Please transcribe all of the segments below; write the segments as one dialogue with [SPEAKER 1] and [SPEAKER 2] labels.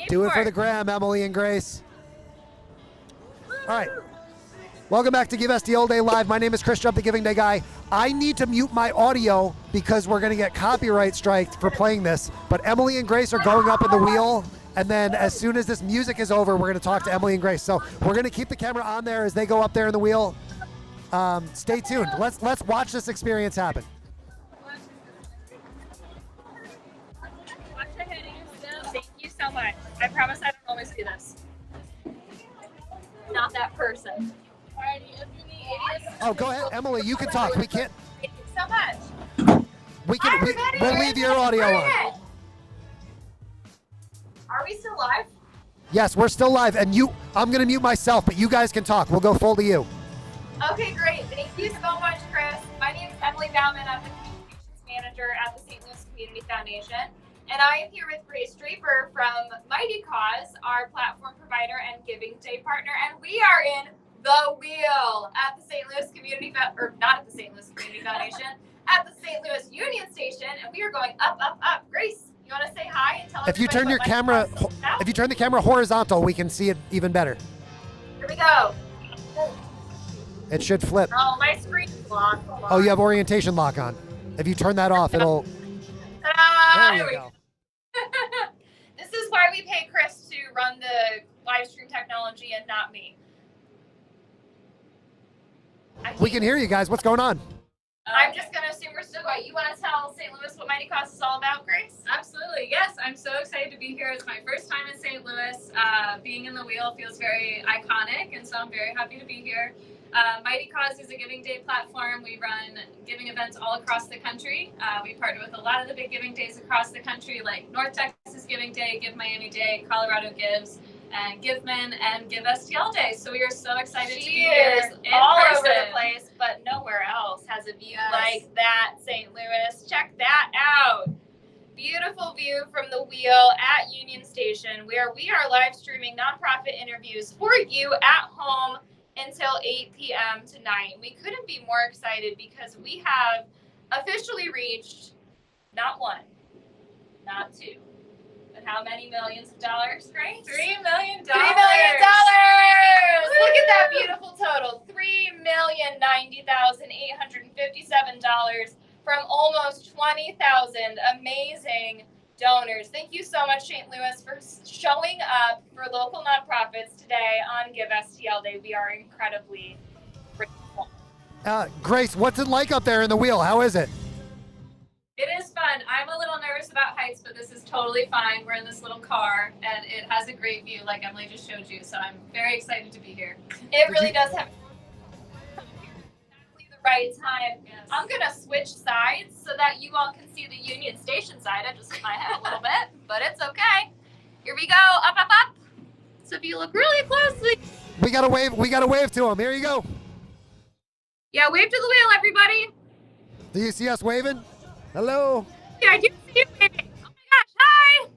[SPEAKER 1] Do it for the gram, Emily and Grace. All right. Welcome back to Give STL Day Live. My name is Chris Jump, the Giving Day guy. I need to mute my audio because we're going to get copyright striked for playing this. But Emily and Grace are going up in the wheel. And then as soon as this music is over, we're going to talk to Emily and Grace. So we're going to keep the camera on there as they go up there in the wheel. Stay tuned. Let's watch this experience happen.
[SPEAKER 2] Thank you so much. I promise I don't always do this. Not that person.
[SPEAKER 1] Oh, go ahead, Emily. You can talk. We can't.
[SPEAKER 2] Thank you so much.
[SPEAKER 1] We'll leave your audio on.
[SPEAKER 2] Are we still live?
[SPEAKER 1] Yes, we're still live. And I'm going to mute myself, but you guys can talk. We'll go full to you.
[SPEAKER 2] Okay, great. Thank you so much, Chris. My name is Emily Bauman. I'm the Communications Manager at the St. Louis Community Foundation. And I am here with Grace Draper from Mighty Cause, our platform provider and Giving Day partner. And we are in the wheel at the St. Louis Community or not at the St. Louis Community Foundation, at the St. Louis Union Station. And we are going up, up, up. Grace, you want to say hi and tell
[SPEAKER 1] If you turn your camera, if you turn the camera horizontal, we can see it even better.
[SPEAKER 2] Here we go.
[SPEAKER 1] It should flip.
[SPEAKER 2] Oh, my screen's locked.
[SPEAKER 1] Oh, you have orientation lock on. If you turn that off, it'll. There you go.
[SPEAKER 2] This is why we pay Chris to run the live stream technology and not me.
[SPEAKER 1] We can hear you guys. What's going on?
[SPEAKER 2] I'm just going to assume we're still going. You want to tell St. Louis what Mighty Cause is all about, Grace?
[SPEAKER 3] Absolutely. Yes, I'm so excited to be here. It's my first time in St. Louis. Being in the wheel feels very iconic, and so I'm very happy to be here. Mighty Cause is a Giving Day platform. We run giving events all across the country. We partner with a lot of the big giving days across the country, like North Texas Giving Day, Give Miami Day, Colorado Gives, and Give Men and Give STL Day. So we are so excited to be here in
[SPEAKER 2] all
[SPEAKER 3] person.
[SPEAKER 2] over the place, but nowhere else has a view like that, St. Louis. Check that out. Beautiful view from the wheel at Union Station, where we are live streaming nonprofit interviews for you at home until 8 p.m. tonight. We couldn't be more excited because we have officially reached not one, not two, but how many millions of dollars, Grace?
[SPEAKER 3] $3 million.
[SPEAKER 2] $3 million! Look at that beautiful total. $3,090,857 from almost 20,000 amazing donors. Thank you so much, St. Louis, for showing up for local nonprofits today on Give STL Day. We are incredibly grateful.
[SPEAKER 1] Grace, what's it like up there in the wheel? How is it?
[SPEAKER 3] It is fun. I'm a little nervous about heights, but this is totally fine. We're in this little car, and it has a great view, like Emily just showed you. So I'm very excited to be here.
[SPEAKER 2] It really does have exactly the right time.
[SPEAKER 3] Yes.
[SPEAKER 2] I'm going to switch sides so that you all can see the Union Station side. I just hit my head a little bit, but it's okay. Here we go. Up, up, up. So if you look really closely.
[SPEAKER 1] We got to wave to him. Here you go.
[SPEAKER 2] Yeah, wave to the wheel, everybody.
[SPEAKER 1] Do you see us waving? Hello.
[SPEAKER 2] Yeah, I do see you waving. Oh my gosh, hi.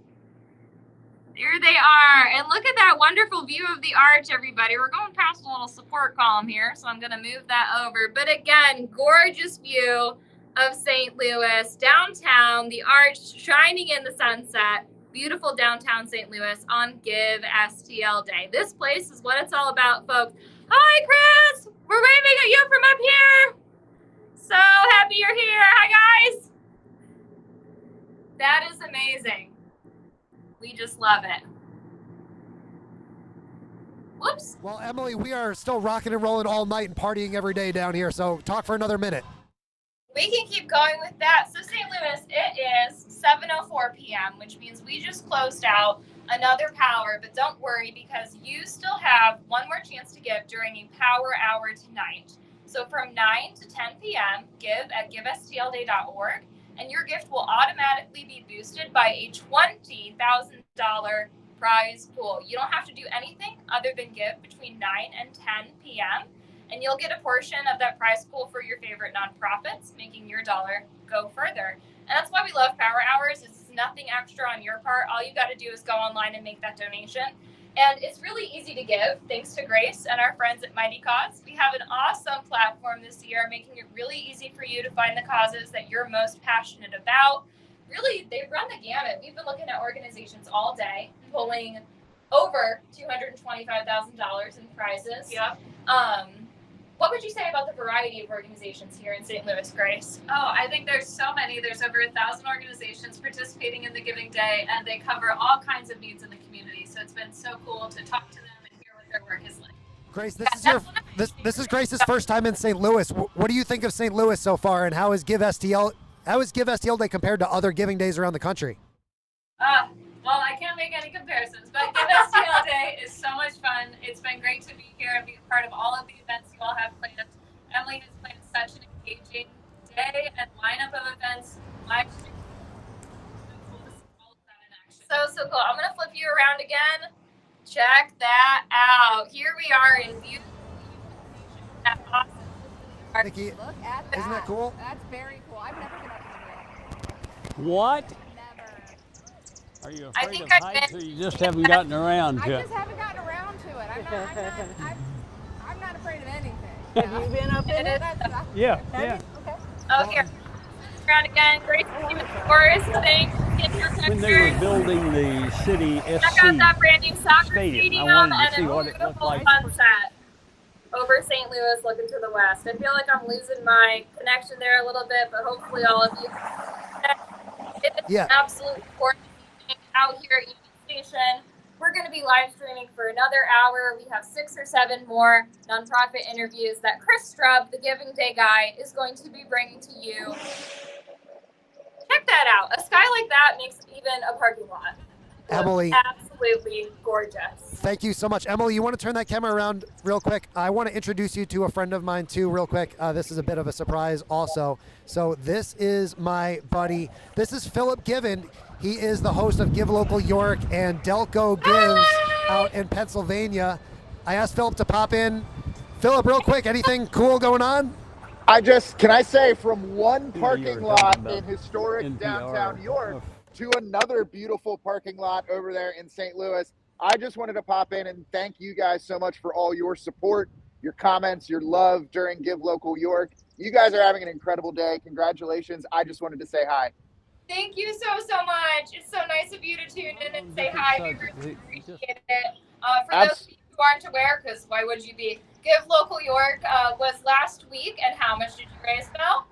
[SPEAKER 2] There they are. And look at that wonderful view of the arch, everybody. We're going past a little support column here, so I'm going to move that over. But again, gorgeous view of St. Louis, downtown, the arch shining in the sunset. Beautiful downtown St. Louis on Give STL Day. This place is what it's all about, folks. Hi, Chris. We're waving at you from up here. So happy you're here. Hi, guys. That is amazing. We just love it. Whoops.
[SPEAKER 1] Well, Emily, we are still rocking and rolling all night and partying every day down here, so talk for another minute.
[SPEAKER 2] We can keep going with that. So St. Louis, it is 7:04 p.m., which means we just closed out another power, but don't worry because you still have one more chance to give during a power hour tonight. So from 9 to 10 p.m., give at givestlday.org, and your gift will automatically be boosted by a $20,000 prize pool. You don't have to do anything other than give between 9 and 10 p.m., and you'll get a portion of that prize pool for your favorite nonprofits, making your dollar go further. And that's why we love Power Hours. It's nothing extra on your part. All you got to do is go online and make that donation. And it's really easy to give, thanks to Grace and our friends at Mighty Cause. We have an awesome platform this year, making it really easy for you to find the causes that you're most passionate about. really, they run the gamut. We've been looking at organizations all day, pulling over $225,000 in prizes.
[SPEAKER 3] Yep.
[SPEAKER 2] What would you say about the variety of organizations here in St. Louis, Grace?
[SPEAKER 3] Oh, I think there's so many. There's over 1,000 organizations participating in the Giving Day, and they cover all kinds of needs in the community. So it's been so cool to talk to them and hear what their work is like.
[SPEAKER 1] Grace, this is Grace's first time in St. Louis. What do you think of St. Louis so far, and how is Give STL Day compared to other Giving Days around the country?
[SPEAKER 3] Well, I can't make any comparisons, but Give STL Day is so much fun. It's been great to be here and be a part of all of the events you all have planned. Emily has planned such an engaging day and lineup of events. Live stream. So cool to see all of that in action.
[SPEAKER 2] So cool. I'm going to flip you around again. Check that out. Here we are in beautiful that awesome.
[SPEAKER 1] Nikki,
[SPEAKER 4] Look at that.
[SPEAKER 1] isn't that cool?
[SPEAKER 4] That's very cool. I've never been up there.
[SPEAKER 5] What?
[SPEAKER 4] Never.
[SPEAKER 5] Are you
[SPEAKER 2] I
[SPEAKER 5] afraid
[SPEAKER 2] think
[SPEAKER 5] of
[SPEAKER 2] I've
[SPEAKER 5] heights,
[SPEAKER 2] been-
[SPEAKER 5] or you just haven't gotten around
[SPEAKER 4] I
[SPEAKER 5] to it?
[SPEAKER 4] just haven't gotten around to it. I'm not afraid of anything.
[SPEAKER 6] Have you been up in it?
[SPEAKER 5] Yeah,
[SPEAKER 4] Have
[SPEAKER 5] yeah.
[SPEAKER 4] you? Okay.
[SPEAKER 2] Oh, here. Around again. Great team of course. Thanks.
[SPEAKER 5] When they were building the city
[SPEAKER 2] Check out
[SPEAKER 5] SC,
[SPEAKER 2] that brand new soccer
[SPEAKER 5] stadium. I
[SPEAKER 2] stadium
[SPEAKER 5] wanted to
[SPEAKER 2] and
[SPEAKER 5] see
[SPEAKER 2] a
[SPEAKER 5] what it looked
[SPEAKER 2] beautiful
[SPEAKER 5] like.
[SPEAKER 2] sunset over St. Louis looking to the west. I feel like I'm losing my connection there a little bit, but hopefully all of you. It's
[SPEAKER 1] Yeah.
[SPEAKER 2] an absolute gorgeous evening out here at Union Station. We're going to be live streaming for another hour. We have 6 or 7 more nonprofit interviews that Chris Strubb, the Giving Day guy, is going to be bringing to you. Check that out. A sky like that makes even a parking lot look
[SPEAKER 1] Emily.
[SPEAKER 2] absolutely gorgeous.
[SPEAKER 1] Thank you so much. Emily, you want to turn that camera around real quick? I want to introduce you to a friend of mine too real quick. This is a bit of a surprise also. So this is my buddy. This is Philip Given. He is the host of Give Local York and Delco Gives out in Pennsylvania. I asked Philip to pop in. Philip, real quick, anything cool going on?
[SPEAKER 7] Can I say, from one
[SPEAKER 5] You
[SPEAKER 7] parking
[SPEAKER 5] were talking
[SPEAKER 7] lot
[SPEAKER 5] about
[SPEAKER 7] in historic
[SPEAKER 5] NPR.
[SPEAKER 7] downtown York to another beautiful parking lot over there in St. Louis, I just wanted to pop in and thank you guys so much for all your support, your comments, your love during Give Local York. You guys are having an incredible day. Congratulations. I just wanted to say hi.
[SPEAKER 2] Thank you so much. It's so nice of you to tune in and say hi. We really appreciate it. For those of you who aren't aware, because why would you be? Give Local York was last week, and how much did you raise, Mel?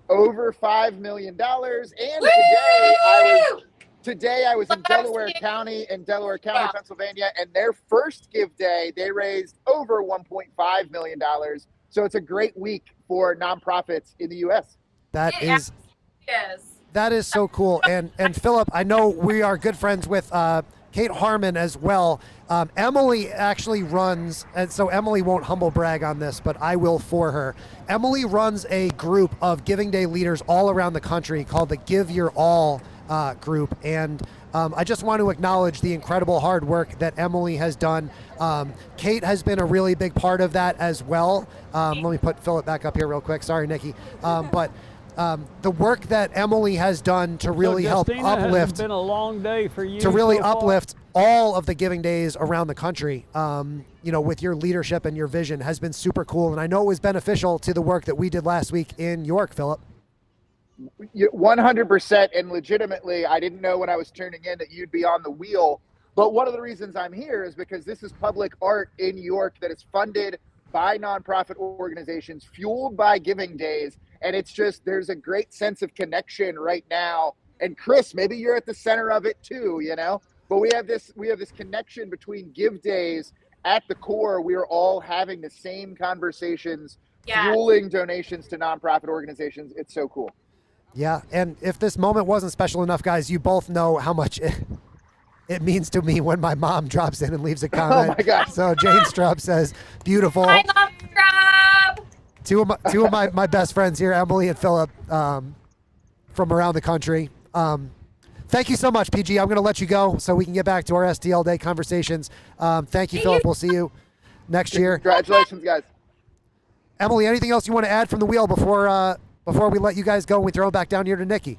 [SPEAKER 7] Over $5 million. And
[SPEAKER 2] Woo!
[SPEAKER 7] today I was in
[SPEAKER 2] Love
[SPEAKER 7] Delaware
[SPEAKER 2] seeing-
[SPEAKER 7] County,
[SPEAKER 2] Wow.
[SPEAKER 7] Pennsylvania, and their first Give Day, they raised over $1.5 million. So it's a great week for nonprofits in the U.S.
[SPEAKER 2] Yes.
[SPEAKER 1] That is so cool. And Philip, I know we are good friends with Kate Harmon as well. Emily actually runs, and so Emily won't humble brag on this, but I will for her. Emily runs a group of Giving Day leaders all around the country called the Give Your All group. And I just want to acknowledge the incredible hard work that Emily has done. Kate has been a really big part of that as well. Let me put Philip back up here real quick. Sorry, Nikki. But the work that Emily has done to really help
[SPEAKER 5] Justina,
[SPEAKER 1] uplift,
[SPEAKER 5] it's been a long day for you
[SPEAKER 1] to really
[SPEAKER 5] so far?
[SPEAKER 1] uplift all of the Giving Days around the country, with your leadership and your vision has been super cool. And I know it was beneficial to the work that we did last week in York, Philip.
[SPEAKER 7] 100%, and legitimately, I didn't know when I was tuning in that you'd be on the wheel. But one of the reasons I'm here is because this is public art in York that is funded by nonprofit organizations, fueled by Giving Days. And it's just, there's a great sense of connection right now. And Chris, maybe you're at the center of it too, but we have this connection between Give Days. At the core, we are all having the same conversations, fueling donations to nonprofit organizations. It's so cool.
[SPEAKER 1] Yeah, and if this moment wasn't special enough, guys, you both know how much it means to me when my mom drops in and leaves a comment.
[SPEAKER 7] Oh my gosh.
[SPEAKER 1] So Jane Strubb says, beautiful.
[SPEAKER 2] Hi, Mom Strubb.
[SPEAKER 1] Two of my best friends here, Emily and Philip, from around the country. Thank you so much, PG. I'm going to let you go so we can get back to our STL Day conversations. Thank you, Philip. We'll see you next year.
[SPEAKER 7] Congratulations, guys.
[SPEAKER 1] Emily, anything else you want to add from the wheel before we let you guys go and we throw it back down here to Nikki?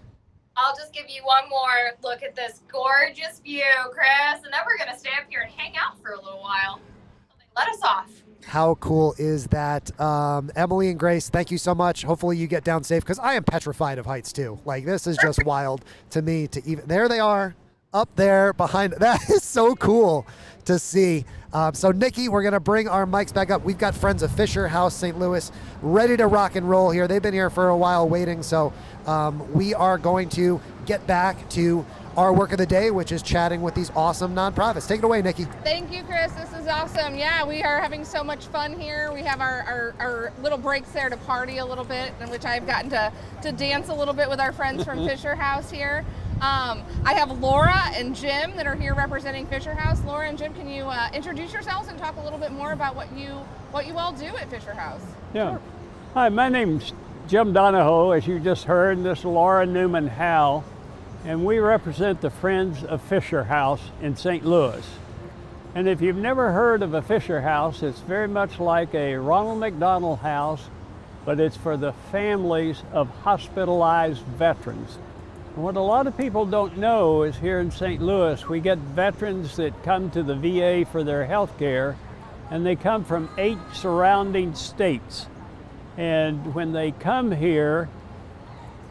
[SPEAKER 2] I'll just give you one more look at this gorgeous view, Chris, and then we're going to stay up here and hang out for a little while. Let us off.
[SPEAKER 1] How cool is that? Emily and Grace, thank you so much. Hopefully you get down safe, because I am petrified of heights too. Like, this is just wild to me to even, there they are up there behind. That is so cool to see. So Nikki, we're gonna bring our mics back up. We've got friends of Fisher House St. Louis ready to rock and roll here. They've been here for a while waiting. So we are going to get back to our work of the day, which is chatting with these awesome nonprofits. Take it away, Nikki.
[SPEAKER 4] Thank you, Chris. This is awesome. Yeah, we are having so much fun here. We have our little breaks there to party a little bit, in which I've gotten to dance a little bit with our friends from Fisher House here. I have Laura and Jim that are here representing Fisher House. Laura and Jim, can you introduce yourselves and talk a little bit more about what you all do at Fisher House?
[SPEAKER 5] Yeah.
[SPEAKER 4] Sure.
[SPEAKER 5] Hi, my name's Jim Donahoe, as you just heard, and this is Laura Newman Howe, and we represent the Friends of Fisher House in St. Louis. And if you've never heard of a Fisher House, it's very much like a Ronald McDonald House, but it's for the families of hospitalized veterans. And what a lot of people don't know is here in St. Louis, we get veterans that come to the VA for their health care, and they come from 8 surrounding states. And when they come here,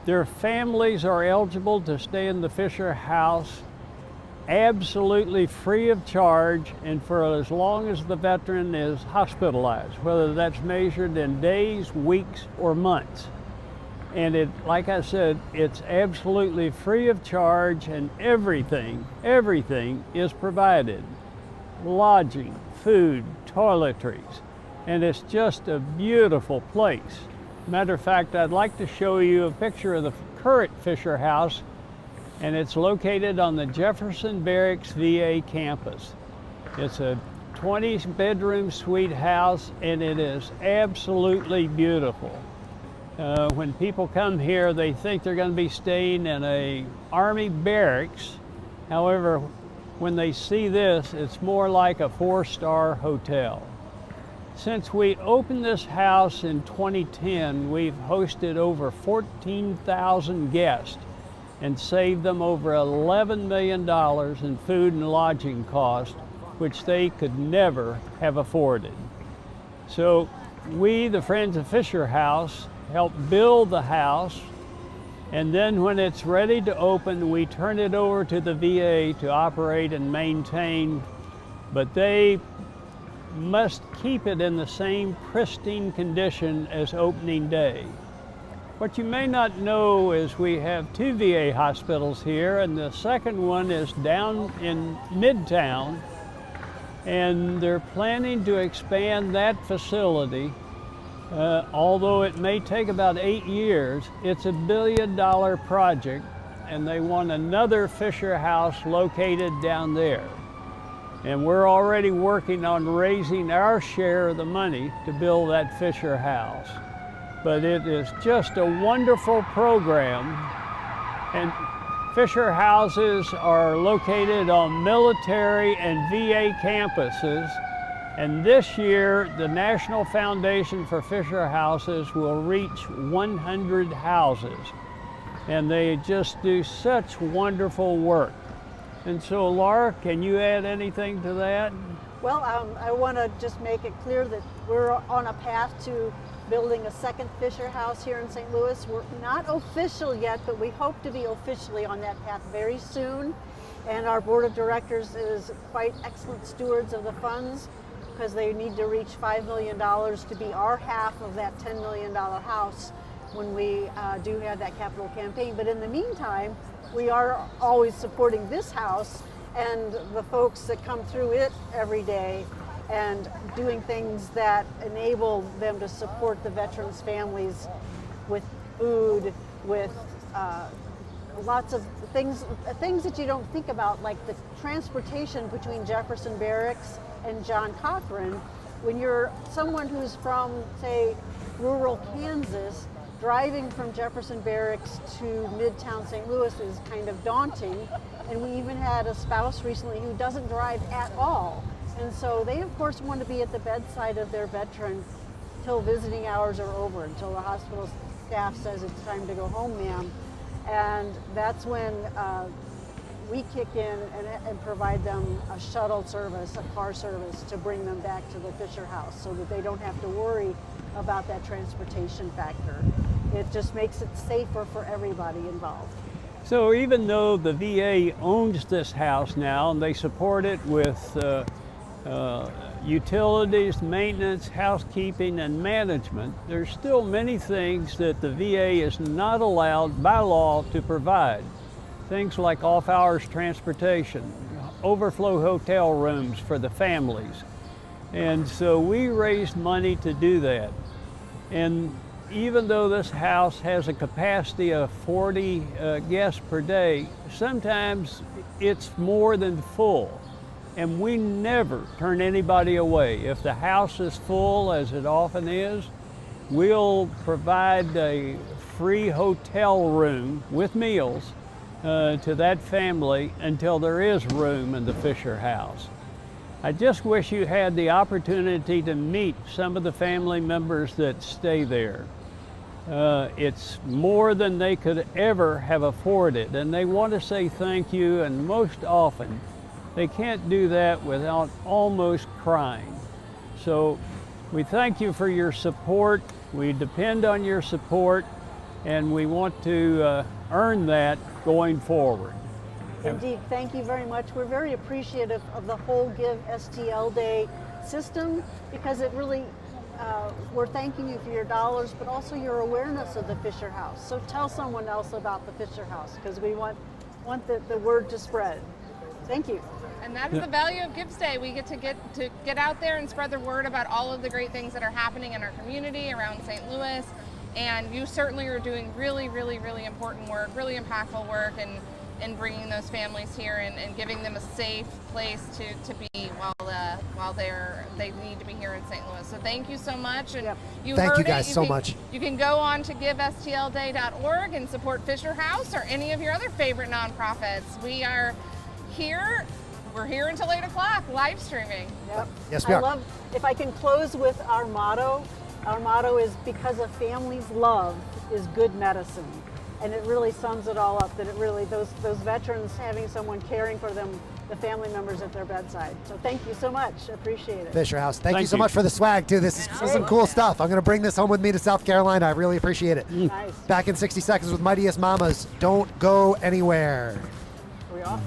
[SPEAKER 5] their families are eligible to stay in the Fisher House absolutely free of charge, and for as long as the veteran is hospitalized, whether that's measured in days, weeks, or months. And it, like I said, it's absolutely free of charge, and everything is provided. Lodging, food, toiletries, and it's just a beautiful place. Matter of fact, I'd like to show you a picture of the current Fisher House, and it's located on the Jefferson Barracks VA campus. It's a 20-bedroom suite house, and it is absolutely beautiful. When people come here, they think they're going to be staying in a Army barracks. However, when they see this, it's more like a 4-star hotel. Since we opened this house in 2010, we've hosted over 14,000 guests and saved them over $11 million in food and lodging costs, which they could never have afforded. So we, the Friends of Fisher House, help build the house, and then when it's ready to open, we turn it over to the VA to operate and maintain, but they must keep it in the same pristine condition as opening day. What you may not know is we have 2 VA hospitals here, and the second one is down in Midtown, and they're planning to expand that facility. Although it may take about 8 years, it's a $1 billion project, and they want another Fisher House located down there. And we're already working on raising our share of the money to build that Fisher House. But it is just a wonderful program, and Fisher Houses are located on military and VA campuses. And this year, the National Foundation for Fisher Houses will reach 100 houses. And they just do such wonderful work. And so, Laura, can you add anything to that?
[SPEAKER 6] Well, I want to just make it clear that we're on a path to building a second Fisher House here in St. Louis. We're not official yet, but we hope to be officially on that path very soon. And our board of directors is quite excellent stewards of the funds, because they need to reach $5 million to be our half of that $10 million house when we do have that capital campaign. But in the meantime, we are always supporting this house and the folks that come through it every day, and doing things that enable them to support the veterans' families with food, with lots of things that you don't think about, like the transportation between Jefferson Barracks and John Cochran. When you're someone who's from, say, rural Kansas, driving from Jefferson Barracks to Midtown St. Louis is kind of daunting. And we even had a spouse recently who doesn't drive at all. And so they, of course, want to be at the bedside of their veteran till visiting hours are over, until the hospital staff says it's time to go home, ma'am. And that's when we kick in and provide them a shuttle service, a car service to bring them back to the Fisher House so that they don't have to worry about that transportation factor. It just makes it safer for everybody involved.
[SPEAKER 5] So even though the VA owns this house now and they support it with utilities, maintenance, housekeeping, and management, there's still many things that the VA is not allowed by law to provide. Things like off-hours transportation, overflow hotel rooms for the families. And so we raised money to do that. And even though this house has a capacity of 40 guests per day, sometimes it's more than full. And we never turn anybody away. If the house is full, as it often is, we'll provide a free hotel room with meals to that family until there is room in the Fisher House. I just wish you had the opportunity to meet some of the family members that stay there. It's more than they could ever have afforded, and they want to say thank you, and most often they can't do that without almost crying. So we thank you for your support. We depend on your support, and we want to earn that going forward.
[SPEAKER 6] Indeed, thank you very much. We're very appreciative of the whole Give STL Day system because it really, we're thanking you for your dollars, but also your awareness of the Fisher House. So tell someone else about the Fisher House because we want the word to spread. Thank you.
[SPEAKER 4] And that is the value of Give Day. We get to get out there and spread the word about all of the great things that are happening in our community around St. Louis. And you certainly are doing really, really, really important work, really impactful work, and bringing those families here and giving them a safe place to be while they need to be here in St. Louis. So thank you so much. And
[SPEAKER 1] Thank you guys so much.
[SPEAKER 4] You can go on to givestlday.org and support Fisher House or any of your other favorite nonprofits. We are here. We're here until 8 o'clock, live streaming.
[SPEAKER 6] Yep.
[SPEAKER 1] Yes, we are.
[SPEAKER 6] I love, if I can close with our motto is because a family's love is good medicine. And it really sums it all up, that it really, those veterans having someone caring for them, the family members at their bedside. So thank you so much, appreciate it.
[SPEAKER 1] Fisher House, thank you so much for the swag too. This is some cool stuff. I'm gonna bring this home with me to South Carolina. I really appreciate it.
[SPEAKER 6] Nice.
[SPEAKER 1] Back in 60 seconds with Mightiest Mamas. Don't go anywhere.
[SPEAKER 6] Are we off?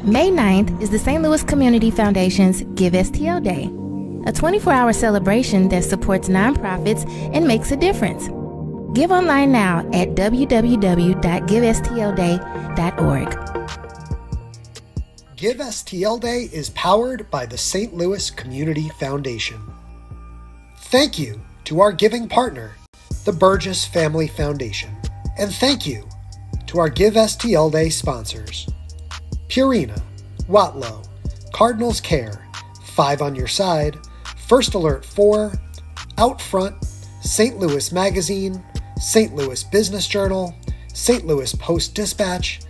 [SPEAKER 8] May 9th is the St. Louis Community Foundation's Give STL Day, a 24-hour celebration that supports nonprofits and makes a difference. Give online now at www.givestlday.org.
[SPEAKER 1] Give STL Day is powered by the St. Louis Community Foundation. Thank you to our giving partner, the Burgess Family Foundation. And thank you to our Give STL Day sponsors, Purina, Watlow, Cardinals Care, 5 on Your Side, First Alert 4, Outfront, St. Louis Magazine, St. Louis Business Journal, St. Louis Post-Dispatch,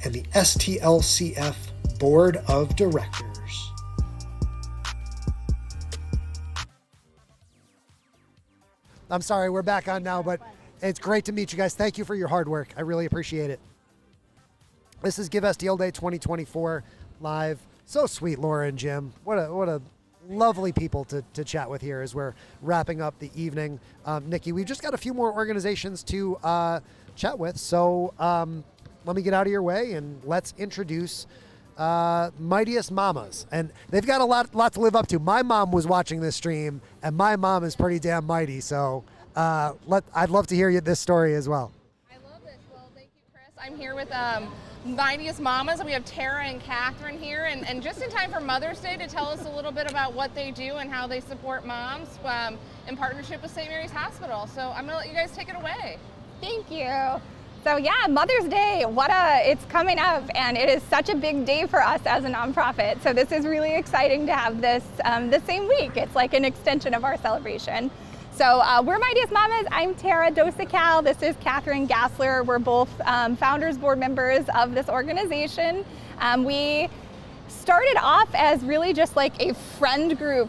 [SPEAKER 1] and the STLCF Board of Directors. I'm sorry, we're back on now, but it's great to meet you guys. Thank you for your hard work. I really appreciate it. This is Give STL Day 2024 live. So sweet, Laura and Jim. What a lovely people to chat with here as we're wrapping up the evening. Nikki, we've just got a few more organizations to chat with. So let me get out of your way and let's introduce Mightiest Mamas, and they've got a lot to live up to. My mom was watching this stream, and my mom is pretty damn mighty. So I'd love to hear this story as well.
[SPEAKER 4] I love this. Well, thank you, Chris. I'm here with Mightiest Mamas. We have Tara and Catherine here, and just in time for Mother's Day to tell us a little bit about what they do and how they support moms in partnership with St. Mary's Hospital. So I'm gonna let you guys take it away.
[SPEAKER 9] Thank you. So yeah, Mother's Day, it's coming up, and it is such a big day for us as a nonprofit. So this is really exciting to have this the same week. It's like an extension of our celebration. So we're Mightiest Mamas. I'm Tara Dosacal. This is Catherine Gassler. We're both founders, board members of this organization. We started off as really just like a friend group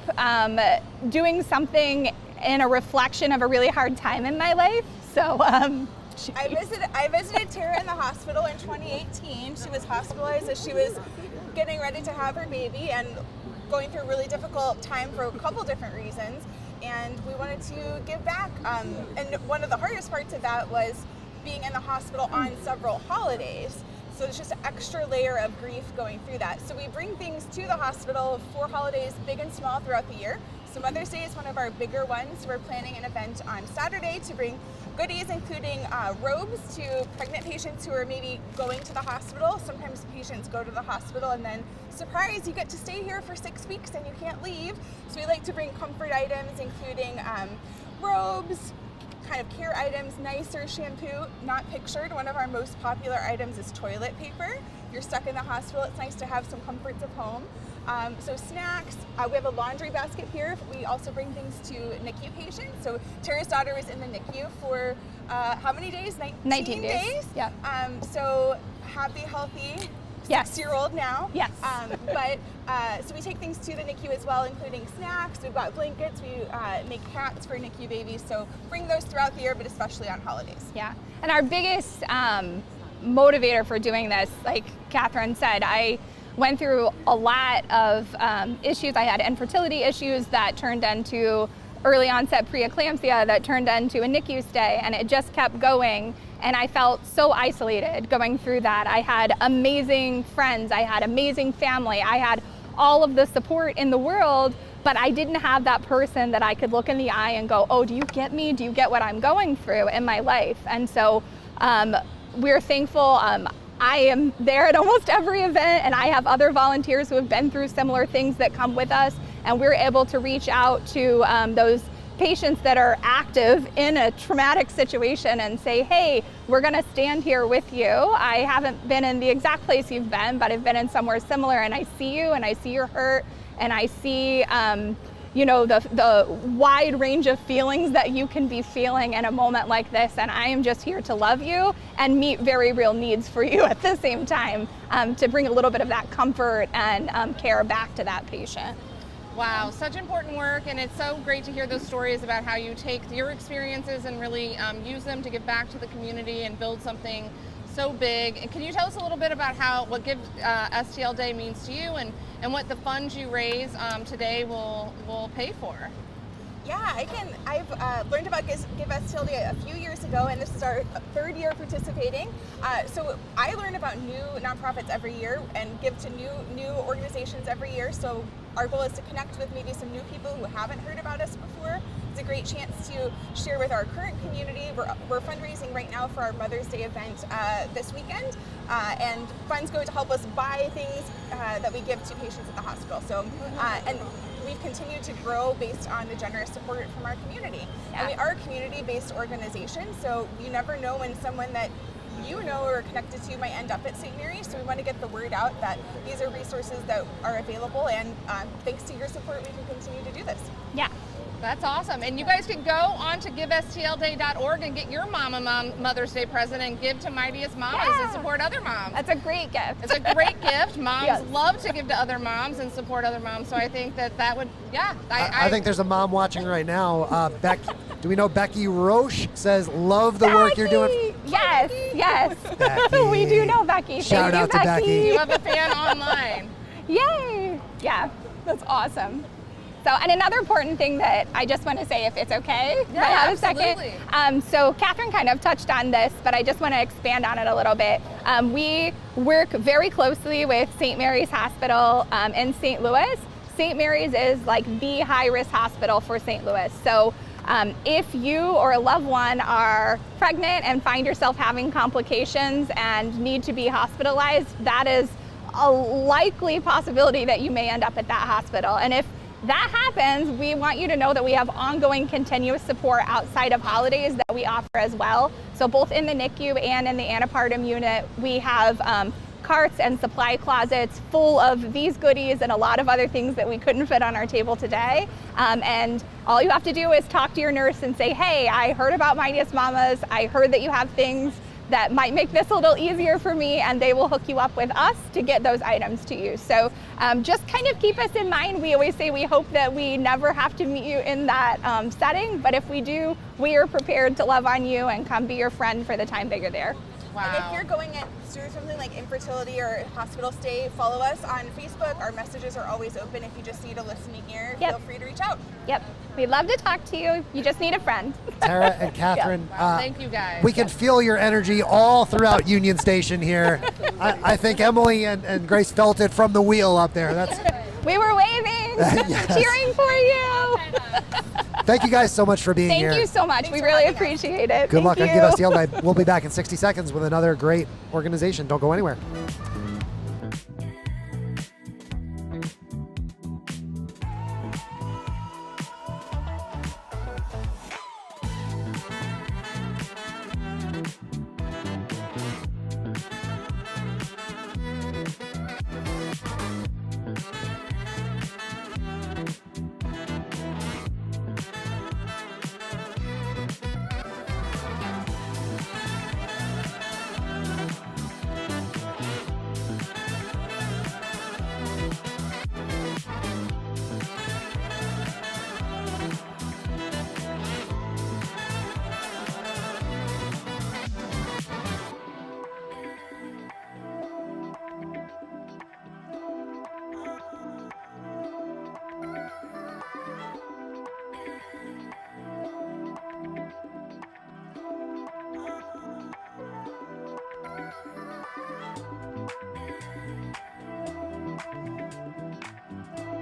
[SPEAKER 9] doing something in a reflection of a really hard time in my life. So
[SPEAKER 10] I visited Tara in the hospital in 2018. She was hospitalized as she was getting ready to have her baby and going through a really difficult time for a couple different reasons. And we wanted to give back. And one of the hardest parts of that was being in the hospital on several holidays. So it's just an extra layer of grief going through that. So we bring things to the hospital for holidays, big and small, throughout the year. So Mother's Day is one of our bigger ones. We're planning an event on Saturday to bring goodies, including robes to pregnant patients who are maybe going to the hospital. Sometimes patients go to the hospital and then, surprise, you get to stay here for 6 weeks and you can't leave. So we like to bring comfort items, including robes, kind of care items, nicer shampoo, not pictured. One of our most popular items is toilet paper. If you're stuck in the hospital, it's nice to have some comforts of home. So snacks, we have a laundry basket here. We also bring things to NICU patients. So Tara's daughter was in the NICU for how many days? 19 days?
[SPEAKER 9] Yeah.
[SPEAKER 10] So happy, healthy,
[SPEAKER 9] Yes.
[SPEAKER 10] 6-year-old now.
[SPEAKER 9] Yes.
[SPEAKER 10] So we take things to the NICU as well, including snacks. We've got blankets. We make hats for NICU babies. So bring those throughout the year, but especially on holidays.
[SPEAKER 9] Yeah. And our biggest motivator for doing this, like Catherine said, I went through a lot of issues. I had infertility issues that turned into early onset preeclampsia that turned into a NICU stay, and it just kept going. And I felt so isolated going through that. I had amazing friends, I had amazing family, I had all of the support in the world, but I didn't have that person that I could look in the eye and go, oh, do you get me? Do you get what I'm going through in my life? And so we're thankful. I am there at almost every event, and I have other volunteers who have been through similar things that come with us, and we're able to reach out to those patients that are active in a traumatic situation and say, hey, we're gonna stand here with you. I haven't been in the exact place you've been, but I've been in somewhere similar, and I see you, and I see your hurt, and I see the wide range of feelings that you can be feeling in a moment like this, and I am just here to love you and meet very real needs for you at the same time, to bring a little bit of that comfort and care back to that patient.
[SPEAKER 4] Wow, such important work, and it's so great to hear those stories about how you take your experiences and really use them to give back to the community and build something so big. And can you tell us a little bit about what Give STL Day means to you and what the funds you raise today will pay for?
[SPEAKER 10] Yeah, I've learned about Give STL Day a few years ago, and this is our 3rd year participating. So I learn about new nonprofits every year and give to new organizations every year. So our goal is to connect with maybe some new people who haven't heard about us before. It's a great chance to share with our current community. We're fundraising right now for our Mother's Day event this weekend, and funds go to help us buy things that we give to patients at the hospital. So, and we've continued to grow based on the generous support from our community. Yeah. And we are a community-based organization, so you never know when someone that you know or are connected to might end up at St. Mary's, so we want to get the word out that these are resources that are available, and thanks to your support, we can continue to do this.
[SPEAKER 9] Yeah.
[SPEAKER 4] That's awesome. And you guys can go on to givestlday.org and get your Mother's Day present and give to Mightiest Mamas and support other moms.
[SPEAKER 9] That's a great gift.
[SPEAKER 4] It's a great gift. Moms love to give to other moms and support other moms. So I think that would, I
[SPEAKER 1] think there's a mom watching right now. Do we know Becky Roche says, love the work you're doing?
[SPEAKER 9] Yes.
[SPEAKER 1] Becky.
[SPEAKER 9] We do know Becky.
[SPEAKER 1] Shout out to Becky.
[SPEAKER 4] You have a fan online.
[SPEAKER 9] Yay. Yeah, that's awesome. So, and another important thing that I just want to say, if it's okay, if I have
[SPEAKER 4] absolutely.
[SPEAKER 9] a second. So Catherine kind of touched on this, but I just want to expand on it a little bit. We work very closely with St. Mary's Hospital in St. Louis. St. Mary's is like the high-risk hospital for St. Louis. So if you or a loved one are pregnant and find yourself having complications and need to be hospitalized, that is a likely possibility that you may end up at that hospital. And if that happens, we want you to know that we have ongoing continuous support outside of holidays that we offer as well. So both in the NICU and in the antepartum unit, we have carts and supply closets full of these goodies and a lot of other things that we couldn't fit on our table today. And all you have to do is talk to your nurse and say, hey, I heard about Mightiest Mamas. I heard that you have things that might make this a little easier for me, and they will hook you up with us to get those items to you. So just kind of keep us in mind. We always say we hope that we never have to meet you in that setting, but if we do, we are prepared to love on you and come be your friend for the time that you're there.
[SPEAKER 10] And if you're going through something like infertility or hospital stay, follow us on Facebook. Our messages are always open. If you just need a listening ear, feel free to reach out.
[SPEAKER 9] Yep, we'd love to talk to you. You just need a friend.
[SPEAKER 1] Tara and Catherine,
[SPEAKER 4] Thank you guys.
[SPEAKER 1] we can feel your energy all throughout Union Station here. I think Emily and Grace felt it from the wheel up there.
[SPEAKER 9] We were waving,
[SPEAKER 1] Yes.
[SPEAKER 9] cheering for you.
[SPEAKER 1] Thank you guys so much for being here.
[SPEAKER 9] Thank you so much. We really appreciate it.
[SPEAKER 1] Good luck on
[SPEAKER 9] Thank
[SPEAKER 1] Give
[SPEAKER 9] you.
[SPEAKER 1] STL Day. We'll be back in 60 seconds with another great organization. Don't go anywhere.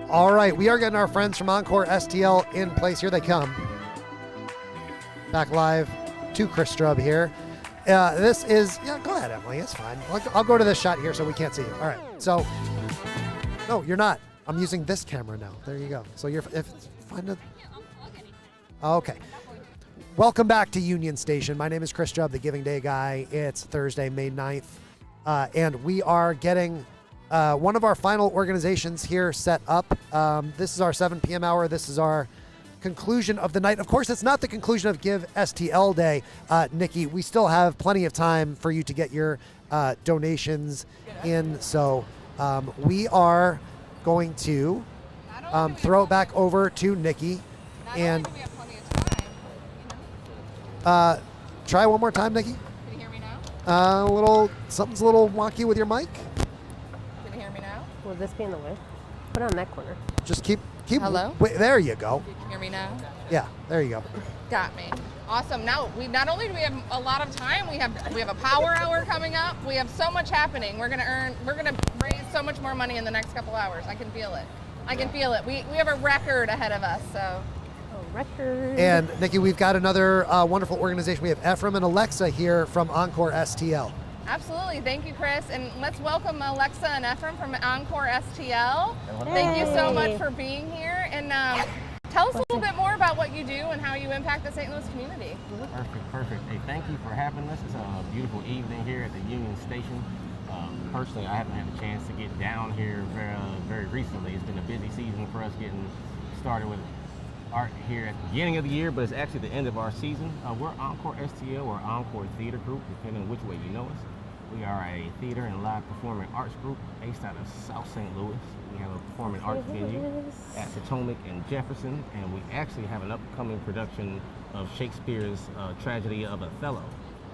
[SPEAKER 1] All right, we are getting our friends from Encore STL in place. Here they come. Back live to Chris Strubb here. This is, go ahead, Emily. It's fine. I'll go to this shot here so we can't see you. All right, so, no, you're not. I'm using this camera now. There you go. So okay. Welcome back to Union Station. My name is Chris Strubb, the Giving Day guy. It's Thursday, May 9th, and we are getting one of our final organizations here set up. This is our 7 p.m. hour. This is our conclusion of the night. Of course, it's not the conclusion of Give STL Day, Nikki. We still have plenty of time for you to get your donations in. So we are going to throw it back over to Nikki. And try one more time, Nikki.
[SPEAKER 4] Can you hear me now?
[SPEAKER 1] Something's a little wonky with your mic.
[SPEAKER 4] Can you hear me now?
[SPEAKER 11] Will this be in the way? Put it on that corner.
[SPEAKER 1] Just keep.
[SPEAKER 4] Hello?
[SPEAKER 1] Wait, there you go.
[SPEAKER 4] Can you hear me now?
[SPEAKER 1] Yeah, there you go.
[SPEAKER 4] Got me. Awesome. Now, not only do we have a lot of time, we have a power hour coming up. We have so much happening. We're gonna raise so much more money in the next couple hours. I can feel it. We have a record ahead of us. So.
[SPEAKER 11] Record.
[SPEAKER 1] And Nikki, we've got another wonderful organization. We have Ephraim and Alexa here from Encore STL.
[SPEAKER 4] Absolutely. Thank you, Chris. And let's welcome Alexa and Ephraim from Encore STL. Thank you so much for being here. And tell us a little bit more about what you do and how you impact the St. Louis community.
[SPEAKER 12] Perfect. Hey, thank you for having us. It's a beautiful evening here at the Union Station. Personally, I haven't had a chance to get down here very recently. It's been a busy season for us getting started with art here at the beginning of the year, but it's actually the end of our season. We're Encore STL or Encore Theater Group, depending on which way you know us. We are a theater and live performing arts group based out of South St. Louis. We have a performing arts venue at Potomac and Jefferson, and we actually have an upcoming production of Shakespeare's tragedy of Othello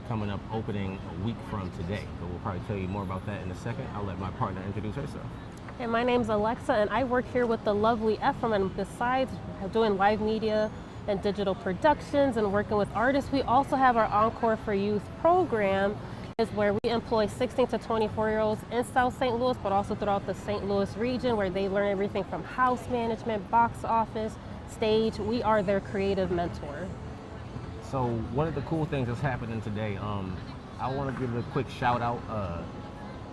[SPEAKER 12] coming up, opening a week from today. But we'll probably tell you more about that in a second. I'll let my partner introduce herself.
[SPEAKER 11] And my name's Alexa, and I work here with the lovely Ephraim. And besides doing live media and digital productions and working with artists, we also have our Encore for Youth program, is where we employ 16 to 24-year-olds in South St. Louis, but also throughout the St. Louis region, where they learn everything from house management, box office, stage. We are their creative mentor.
[SPEAKER 12] So one of the cool things that's happening today, I want to give a quick shout out.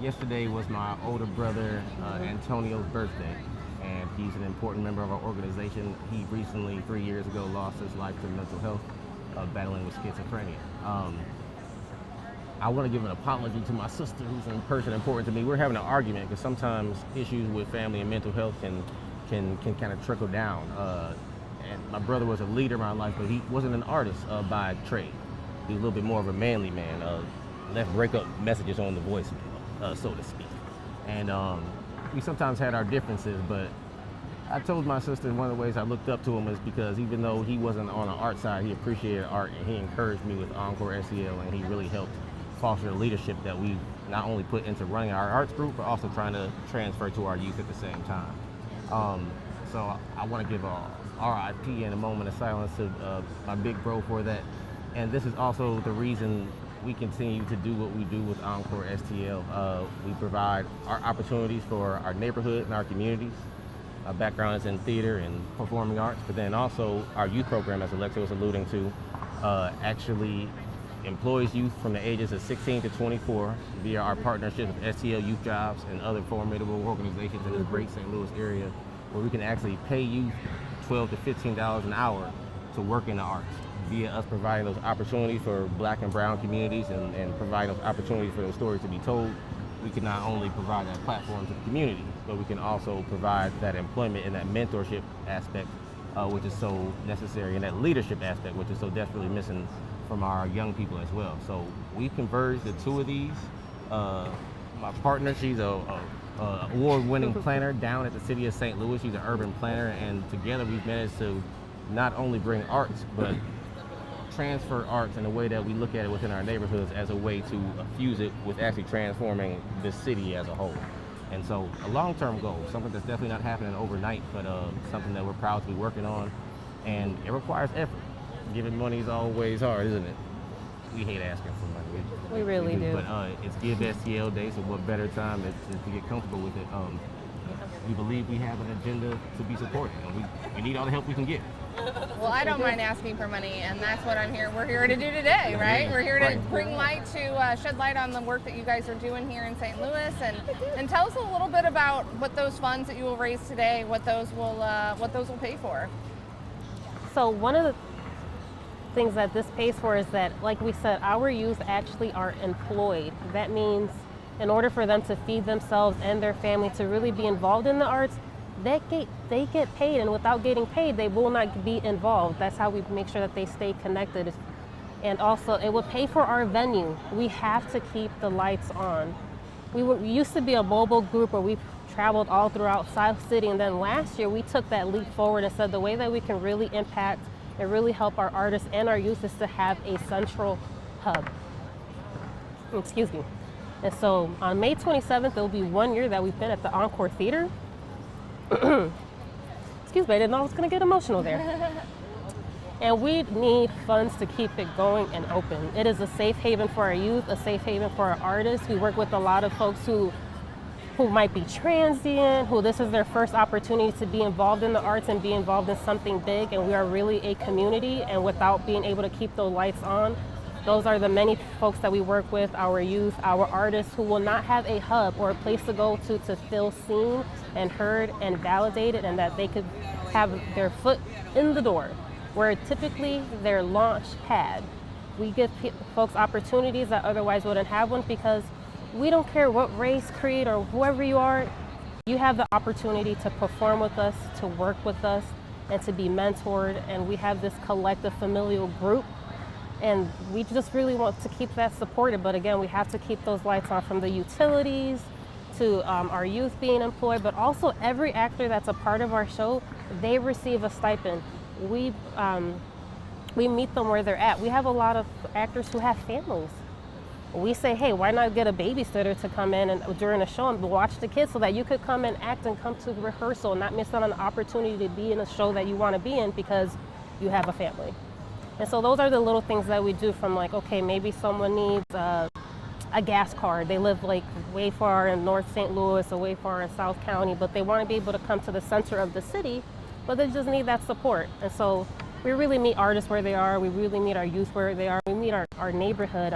[SPEAKER 12] Yesterday was my older brother Antonio's birthday, and he's an important member of our organization. He recently, 3 years ago, lost his life to mental health, battling with schizophrenia. I want to give an apology to my sister, who's a person important to me. We're having an argument because sometimes issues with family and mental health can kind of trickle down. And my brother was a leader in my life, but he wasn't an artist by trade. He's a little bit more of a manly man. Left breakup messages on the voicemail, so to speak. And we sometimes had our differences, but I told my sister one of the ways I looked up to him is because even though he wasn't on the art side, he appreciated art, and he encouraged me with Encore STL, and he really helped foster the leadership that we not only put into running our arts group, but also trying to transfer to our youth at the same time. So I want to give a RIP and a moment of silence to my big bro for that. And this is also the reason we continue to do what we do with Encore STL. We provide art opportunities for our neighborhood and our communities. Our background is in theater and performing arts, but then also our youth program, as Alexa was alluding to, actually employs youth from the ages of 16 to 24 via our partnership with STL Youth Jobs and other formidable organizations in the great St. Louis area, where we can actually pay youth $12 to $15 an hour to work in the arts via us providing those opportunities for Black and brown communities and providing those opportunities for those stories to be told. We can not only provide that platform to the community, but we can also provide that employment and that mentorship aspect, which is so necessary, and that leadership aspect, which is so desperately missing from our young people as well. So we converged the two of these. My partner, she's a award-winning planner down at the city of St. Louis. She's an urban planner, and together we've managed to not only bring arts, but transfer arts in a way that we look at it within our neighborhoods as a way to fuse it with actually transforming the city as a whole. And so a long-term goal, something that's definitely not happening overnight, but something that we're proud to be working on, and it requires effort. Giving money is always hard, isn't it? We hate asking for money.
[SPEAKER 11] We really do.
[SPEAKER 12] But it's Give STL Day, so what better time is to get comfortable with it. We believe we have an agenda to be supported, and we need all the help we can get.
[SPEAKER 4] Well, I don't mind asking for money, and that's what we're here to do today, right? We're here to bring light to, shed light on the work that you guys are doing here in St. Louis, and tell us a little bit about what those funds that you will raise today, what those will pay for.
[SPEAKER 11] So one of the things that this pays for is that, like we said, our youth actually are employed. That means in order for them to feed themselves and their family, to really be involved in the arts, they get paid, and without getting paid, they will not be involved. That's how we make sure that they stay connected. And also, it will pay for our venue. We have to keep the lights on. We used to be a mobile group where we traveled all throughout South City, and then last year we took that leap forward and said the way that we can really impact and really help our artists and our youth is to have a central hub. Excuse me. And so on May 27th, it'll be 1 year that we've been at the Encore Theater. Excuse me, I didn't know I was going to get emotional there. And we need funds to keep it going and open. It is a safe haven for our youth, a safe haven for our artists. We work with a lot of folks who might be transient, who this is their first opportunity to be involved in the arts and be involved in something big, and we are really a community, and without being able to keep those lights on, those are the many folks that we work with, our youth, our artists, who will not have a hub or a place to go to feel seen and heard and validated, and that they could have their foot in the door, where typically their launch pad. We give folks opportunities that otherwise wouldn't have one, because we don't care what race, creed, or whoever you are, you have the opportunity to perform with us, to work with us, and to be mentored, and we have this collective familial group, and we just really want to keep that supported. But again, we have to keep those lights on, from the utilities to our youth being employed, but also every actor that's a part of our show, they receive a stipend. We meet them where they're at. We have a lot of actors who have families. we say, hey, why not get a babysitter to come in and during the show and watch the kids so that you could come and act and come to rehearsal and not miss out on the opportunity to be in a show that you want to be in because you have a family. And so those are the little things that we do, from like, okay, maybe someone needs a gas card. They live like way far in North St. Louis or way far in South County, but they want to be able to come to the center of the city, but they just need that support. And so we really meet artists where they are. We really meet our youth where they are. We meet our neighborhood,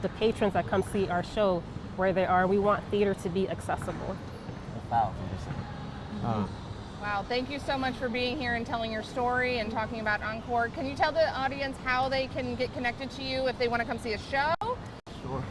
[SPEAKER 11] the patrons that come see our show where they are. We want theater to be accessible.
[SPEAKER 12] 1,000%.
[SPEAKER 4] Wow, thank you so much for being here and telling your story and talking about Encore. Can you tell the audience how they can get connected to you if they want to come see a show?
[SPEAKER 12] Sure.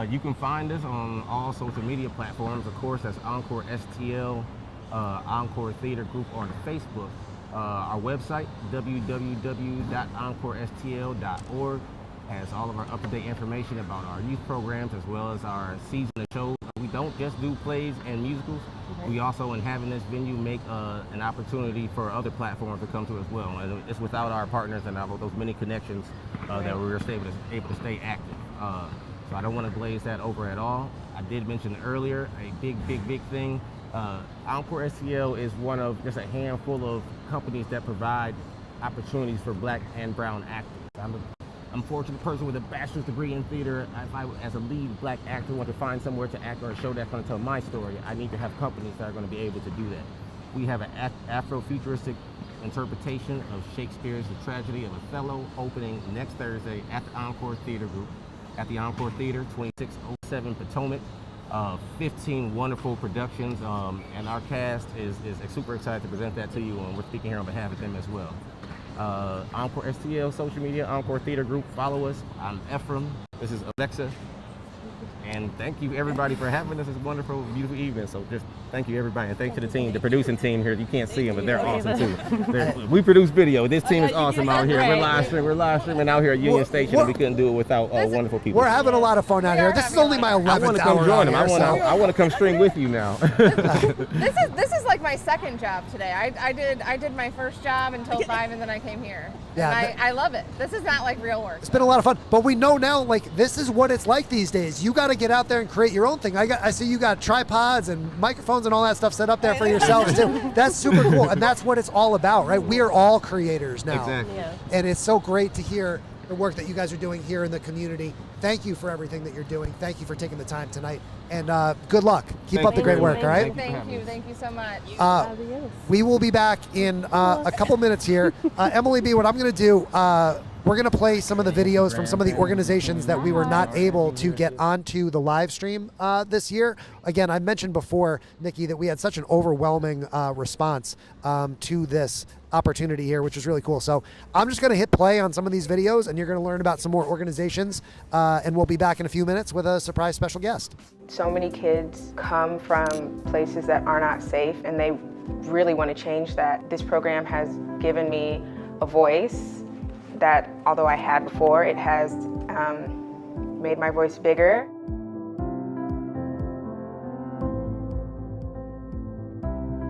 [SPEAKER 12] You can find us on all social media platforms. Of course, that's Encore STL, Encore Theater Group on Facebook. Our website, www.encorestl.org, has all of our up-to-date information about our youth programs as well as our season of shows. We don't just do plays and musicals. We also, in having this venue, make an opportunity for other platforms to come to as well. And it's without our partners and those many connections that we're able to stay active. So I don't want to glaze that over at all. I did mention earlier a big thing. Encore STL is one of just a handful of companies that provide opportunities for Black and brown actors. I'm a fortunate person with a bachelor's degree in theater. If I, as a lead Black actor, want to find somewhere to act or a show that's going to tell my story, I need to have companies that are going to be able to do that. We have an Afro-futuristic interpretation of Shakespeare's The Tragedy of Othello opening next Thursday at the Encore Theater Group at the Encore Theater, 2607 Potomac. 15 wonderful productions, and our cast is super excited to present that to you, and we're speaking here on behalf of them as well. Encore STL social media, Encore Theater Group, follow us. I'm Ephraim, this is Alexa, and thank you everybody for having us this wonderful, beautiful evening. So just thank you everybody, and thanks to the team, the producing team here. You can't see them, but they're awesome too. We produce video. This team is awesome out here. We're live streaming out here at Union Station, and we couldn't do it without wonderful people.
[SPEAKER 1] We're having a lot of fun out here. This is only my 11th hour.
[SPEAKER 12] I want to come join them. I want to come stream with you now.
[SPEAKER 4] This is like my second job today. I did my first job until 5, and then I came here.
[SPEAKER 1] Yeah,
[SPEAKER 4] and I love it. This is not like real work.
[SPEAKER 1] It's been a lot of fun, but we know now, like, this is what it's like these days. You got to get out there and create your own thing. I see you got tripods and microphones and all that stuff set up there for yourselves too. That's super cool, and that's what it's all about, right? We are all creators now.
[SPEAKER 12] Exactly.
[SPEAKER 11] Yeah.
[SPEAKER 1] And it's so great to hear the work that you guys are doing here in the community. Thank you for everything that you're doing. Thank you for taking the time tonight, and good luck. Keep up the great work, all right?
[SPEAKER 4] Thank you so much.
[SPEAKER 1] We will be back in a couple minutes here. Emily B., what I'm going to do, we're going to play some of the videos from some of the organizations that we were not able to get onto the live stream this year. Again, I mentioned before, Nikki, that we had such an overwhelming response to this opportunity here, which is really cool. So I'm just going to hit play on some of these videos, and you're going to learn about some more organizations, and we'll be back in a few minutes with a surprise special guest.
[SPEAKER 13] So many kids come from places that are not safe, and they really want to change that. This program has given me a voice that, although I had before, it has made my voice bigger.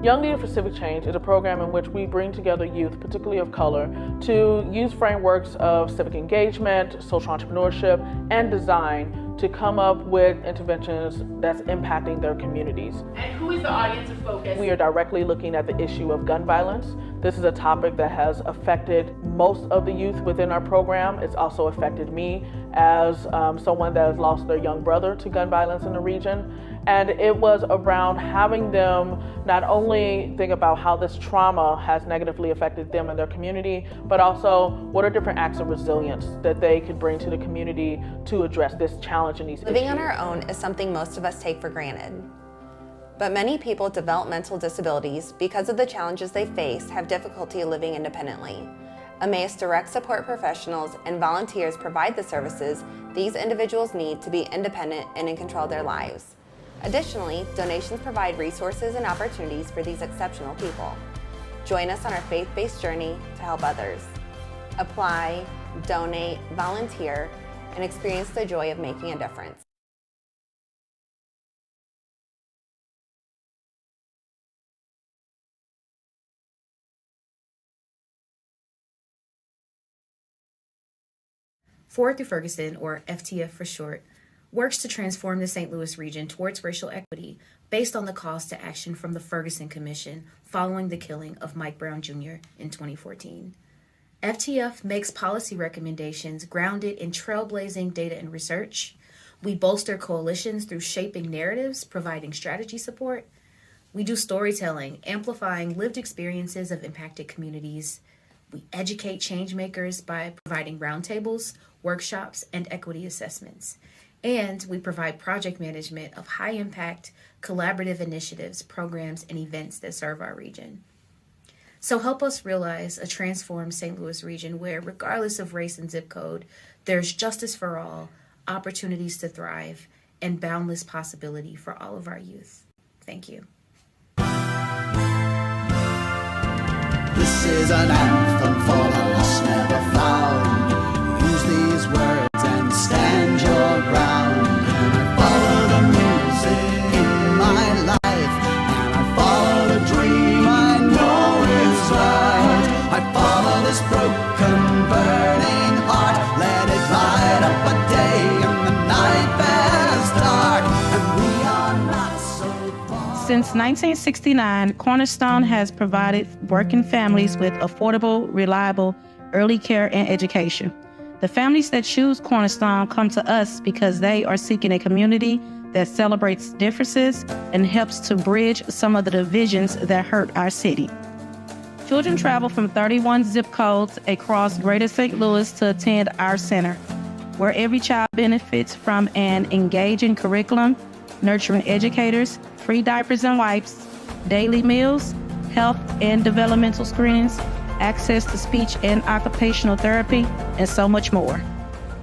[SPEAKER 14] Young Leader for Civic Change is a program in which we bring together youth, particularly of color, to use frameworks of civic engagement, social entrepreneurship, and design to come up with interventions that's impacting their communities.
[SPEAKER 15] And who is the audience of focus?
[SPEAKER 14] We are directly looking at the issue of gun violence. This is a topic that has affected most of the youth within our program. It's also affected me as someone that has lost their young brother to gun violence in the region. And it was around having them not only think about how this trauma has negatively affected them and their community, but also what are different acts of resilience that they could bring to the community to address this challenge and these issues.
[SPEAKER 16] Living on our own is something most of us take for granted. But many people with developmental disabilities, because of the challenges they face, have difficulty living independently. Emmaus Direct Support professionals and volunteers provide the services these individuals need to be independent and in control of their lives. Additionally, donations provide resources and opportunities for these exceptional people. Join us on our faith-based journey to help others. Apply, donate, volunteer, and experience the joy of making a difference.
[SPEAKER 17] Forward Through Ferguson, or FTF for short, works to transform the St. Louis region towards racial equity based on the calls to action from the Ferguson Commission following the killing of Mike Brown Jr. in 2014. FTF makes policy recommendations grounded in trailblazing data and research. We bolster coalitions through shaping narratives, providing strategy support. We do storytelling, amplifying lived experiences of impacted communities. We educate changemakers by providing roundtables, workshops, and equity assessments. And we provide project management of high-impact, collaborative initiatives, programs, and events that serve our region. So help us realize a transformed St. Louis region where, regardless of race and zip code, there's justice for all, opportunities to thrive, and boundless possibility for all of our youth. Thank you.
[SPEAKER 18] This is an anthem for the lost, never found. Use these words and stand your ground. And I follow the music in my life, and I follow the dream I know is right. I follow this broken, burning heart. Let it light up a day in the night that is dark, and we are not so far.
[SPEAKER 19] Since 1969, Cornerstone has provided working families with affordable, reliable early care and education. The families that choose Cornerstone come to us because they are seeking a community that celebrates differences and helps to bridge some of the divisions that hurt our city. Children travel from 31 zip codes across Greater St. Louis to attend our center, where every child benefits from an engaging curriculum, nurturing educators, free diapers and wipes, daily meals, health and developmental screenings, access to speech and occupational therapy, and so much more.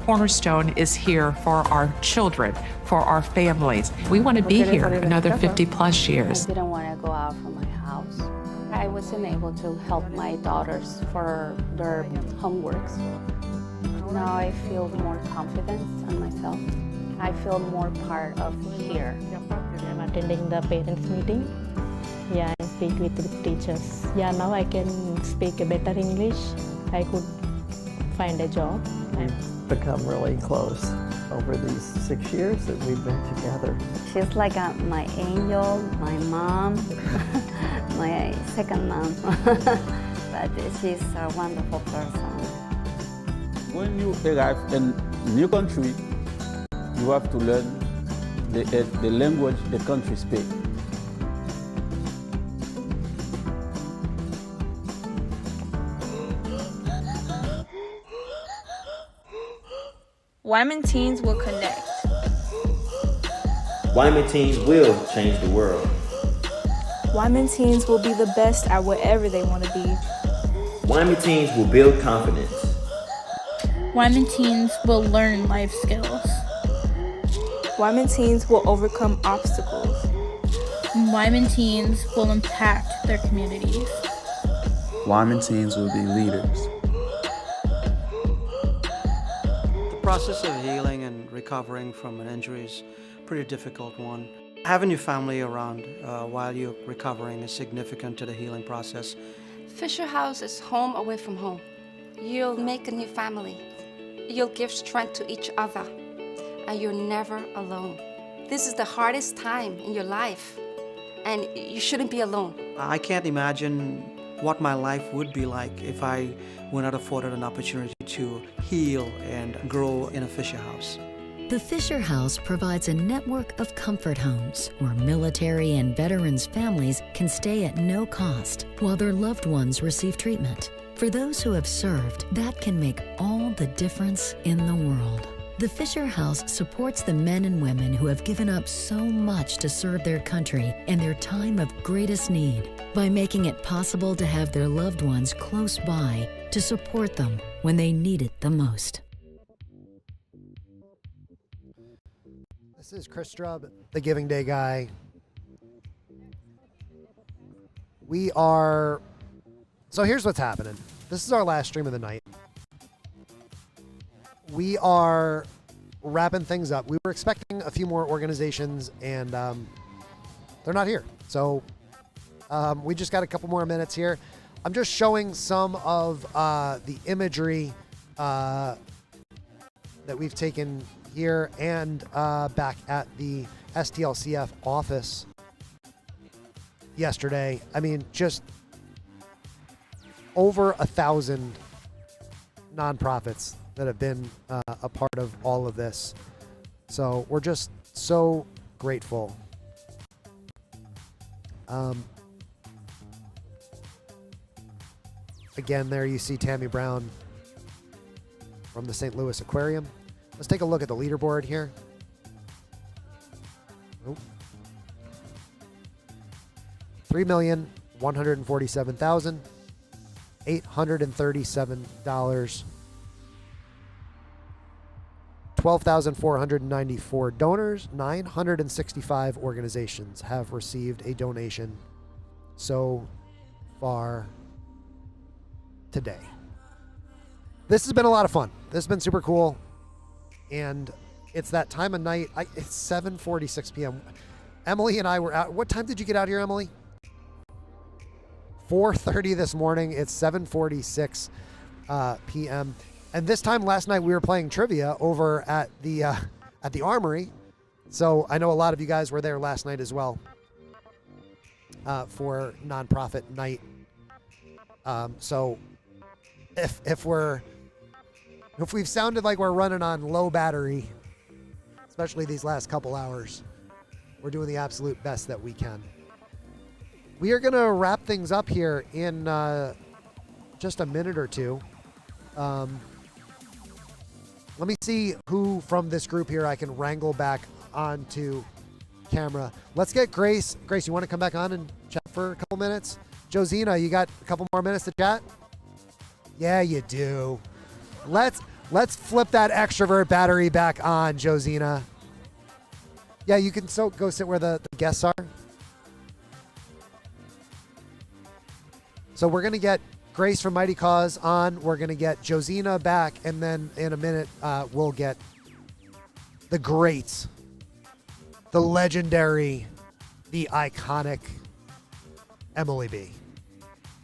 [SPEAKER 20] Cornerstone is here for our children, for our families. We want to be here another 50 plus years.
[SPEAKER 21] I didn't want to go out from my house. I wasn't able to help my daughters for their homeworks. Now I feel more confidence in myself. I feel more part of here.
[SPEAKER 22] I'm attending the parents meeting. Yeah, and speak with the teachers. Yeah, now I can speak a better English. I could find a job.
[SPEAKER 23] We've become really close over these 6 years that we've been together.
[SPEAKER 21] She's like my angel, my mom, my second mom. But she's a wonderful person.
[SPEAKER 24] When you arrive in a new country, you have to learn the language the country speaks.
[SPEAKER 25] Wyman Teens will connect.
[SPEAKER 26] Wyman Teens will change the world.
[SPEAKER 25] Wyman Teens will be the best at whatever they want to be.
[SPEAKER 26] Wyman Teens will build confidence.
[SPEAKER 25] Wyman Teens will learn life skills. Wyman Teens will overcome obstacles. Wyman Teens will impact their communities.
[SPEAKER 27] Wyman Teens will be leaders.
[SPEAKER 28] The process of healing and recovering from an injury is a pretty difficult one. Having your family around while you're recovering is significant to the healing process.
[SPEAKER 29] Fisher House is home away from home. You'll make a new family. You'll give strength to each other, and you're never alone. This is the hardest time in your life, and you shouldn't be alone.
[SPEAKER 28] I can't imagine what my life would be like if I were not afforded an opportunity to heal and grow in a Fisher House.
[SPEAKER 30] The Fisher House provides a network of comfort homes where military and veterans' families can stay at no cost while their loved ones receive treatment. For those who have served, that can make all the difference in the world. The Fisher House supports the men and women who have given up so much to serve their country in their time of greatest need by making it possible to have their loved ones close by to support them when they need it the most.
[SPEAKER 1] This is Chris Strub, the Giving Day guy. So here's what's happening. This is our last stream of the night. We are wrapping things up. We were expecting a few more organizations, and they're not here. So we just got a couple more minutes here. I'm just showing some of the imagery that we've taken here and back at the STLCF office yesterday. I mean, just over 1,000 nonprofits that have been a part of all of this. So we're just so grateful. Again, there you see Tammy Brown from the St. Louis Aquarium. Let's take a look at the leaderboard here. Oh. $3,147,837. 12,494 donors. 965 organizations have received a donation so far today. This has been a lot of fun. This has been super cool. And it's that time of night. It's 7:46 p.m. Emily and I were out. What time did you get out here, Emily? 4:30 this morning. It's 7:46 p.m. And this time last night we were playing trivia over at the Armory. So I know a lot of you guys were there last night as well for nonprofit night. So if we've sounded like we're running on low battery, especially these last couple hours, we're doing the absolute best that we can. We are going to wrap things up here in just a minute or two. Let me see who from this group here I can wrangle back onto camera. Let's get Grace. Grace, you want to come back on and chat for a couple minutes? Josina, you got a couple more minutes to chat? Yeah, you do. Let's flip that extrovert battery back on, Josina. Yeah, you can go sit where the guests are. So we're going to get Grace from Mighty Cause on. We're going to get Josina back. And then in a minute, we'll get the great, the legendary, the iconic Emily B.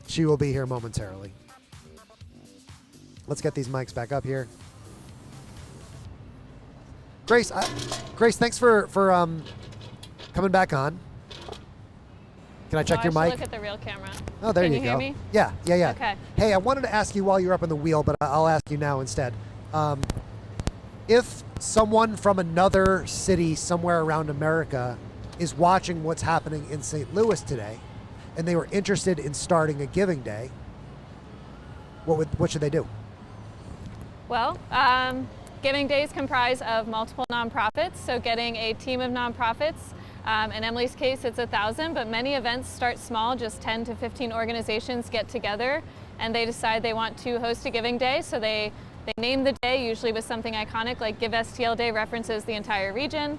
[SPEAKER 1] She will be here momentarily. Let's get these mics back up here. Grace, thanks for coming back on. Can I check your mic?
[SPEAKER 2] Look at the real camera.
[SPEAKER 1] Oh, there you go.
[SPEAKER 2] Can you hear me?
[SPEAKER 1] Yeah.
[SPEAKER 2] Okay.
[SPEAKER 1] Hey, I wanted to ask you while you're up on the wheel, but I'll ask you now instead. If someone from another city somewhere around America is watching what's happening in St. Louis today, and they were interested in starting a giving day, what should they do?
[SPEAKER 2] Well, giving days comprise of multiple nonprofits, so getting a team of nonprofits. In Emily's case, it's 1,000, but many events start small, just 10 to 15 organizations get together and they decide they want to host a giving day. So they name the day, usually with something iconic like Give STL Day references the entire region.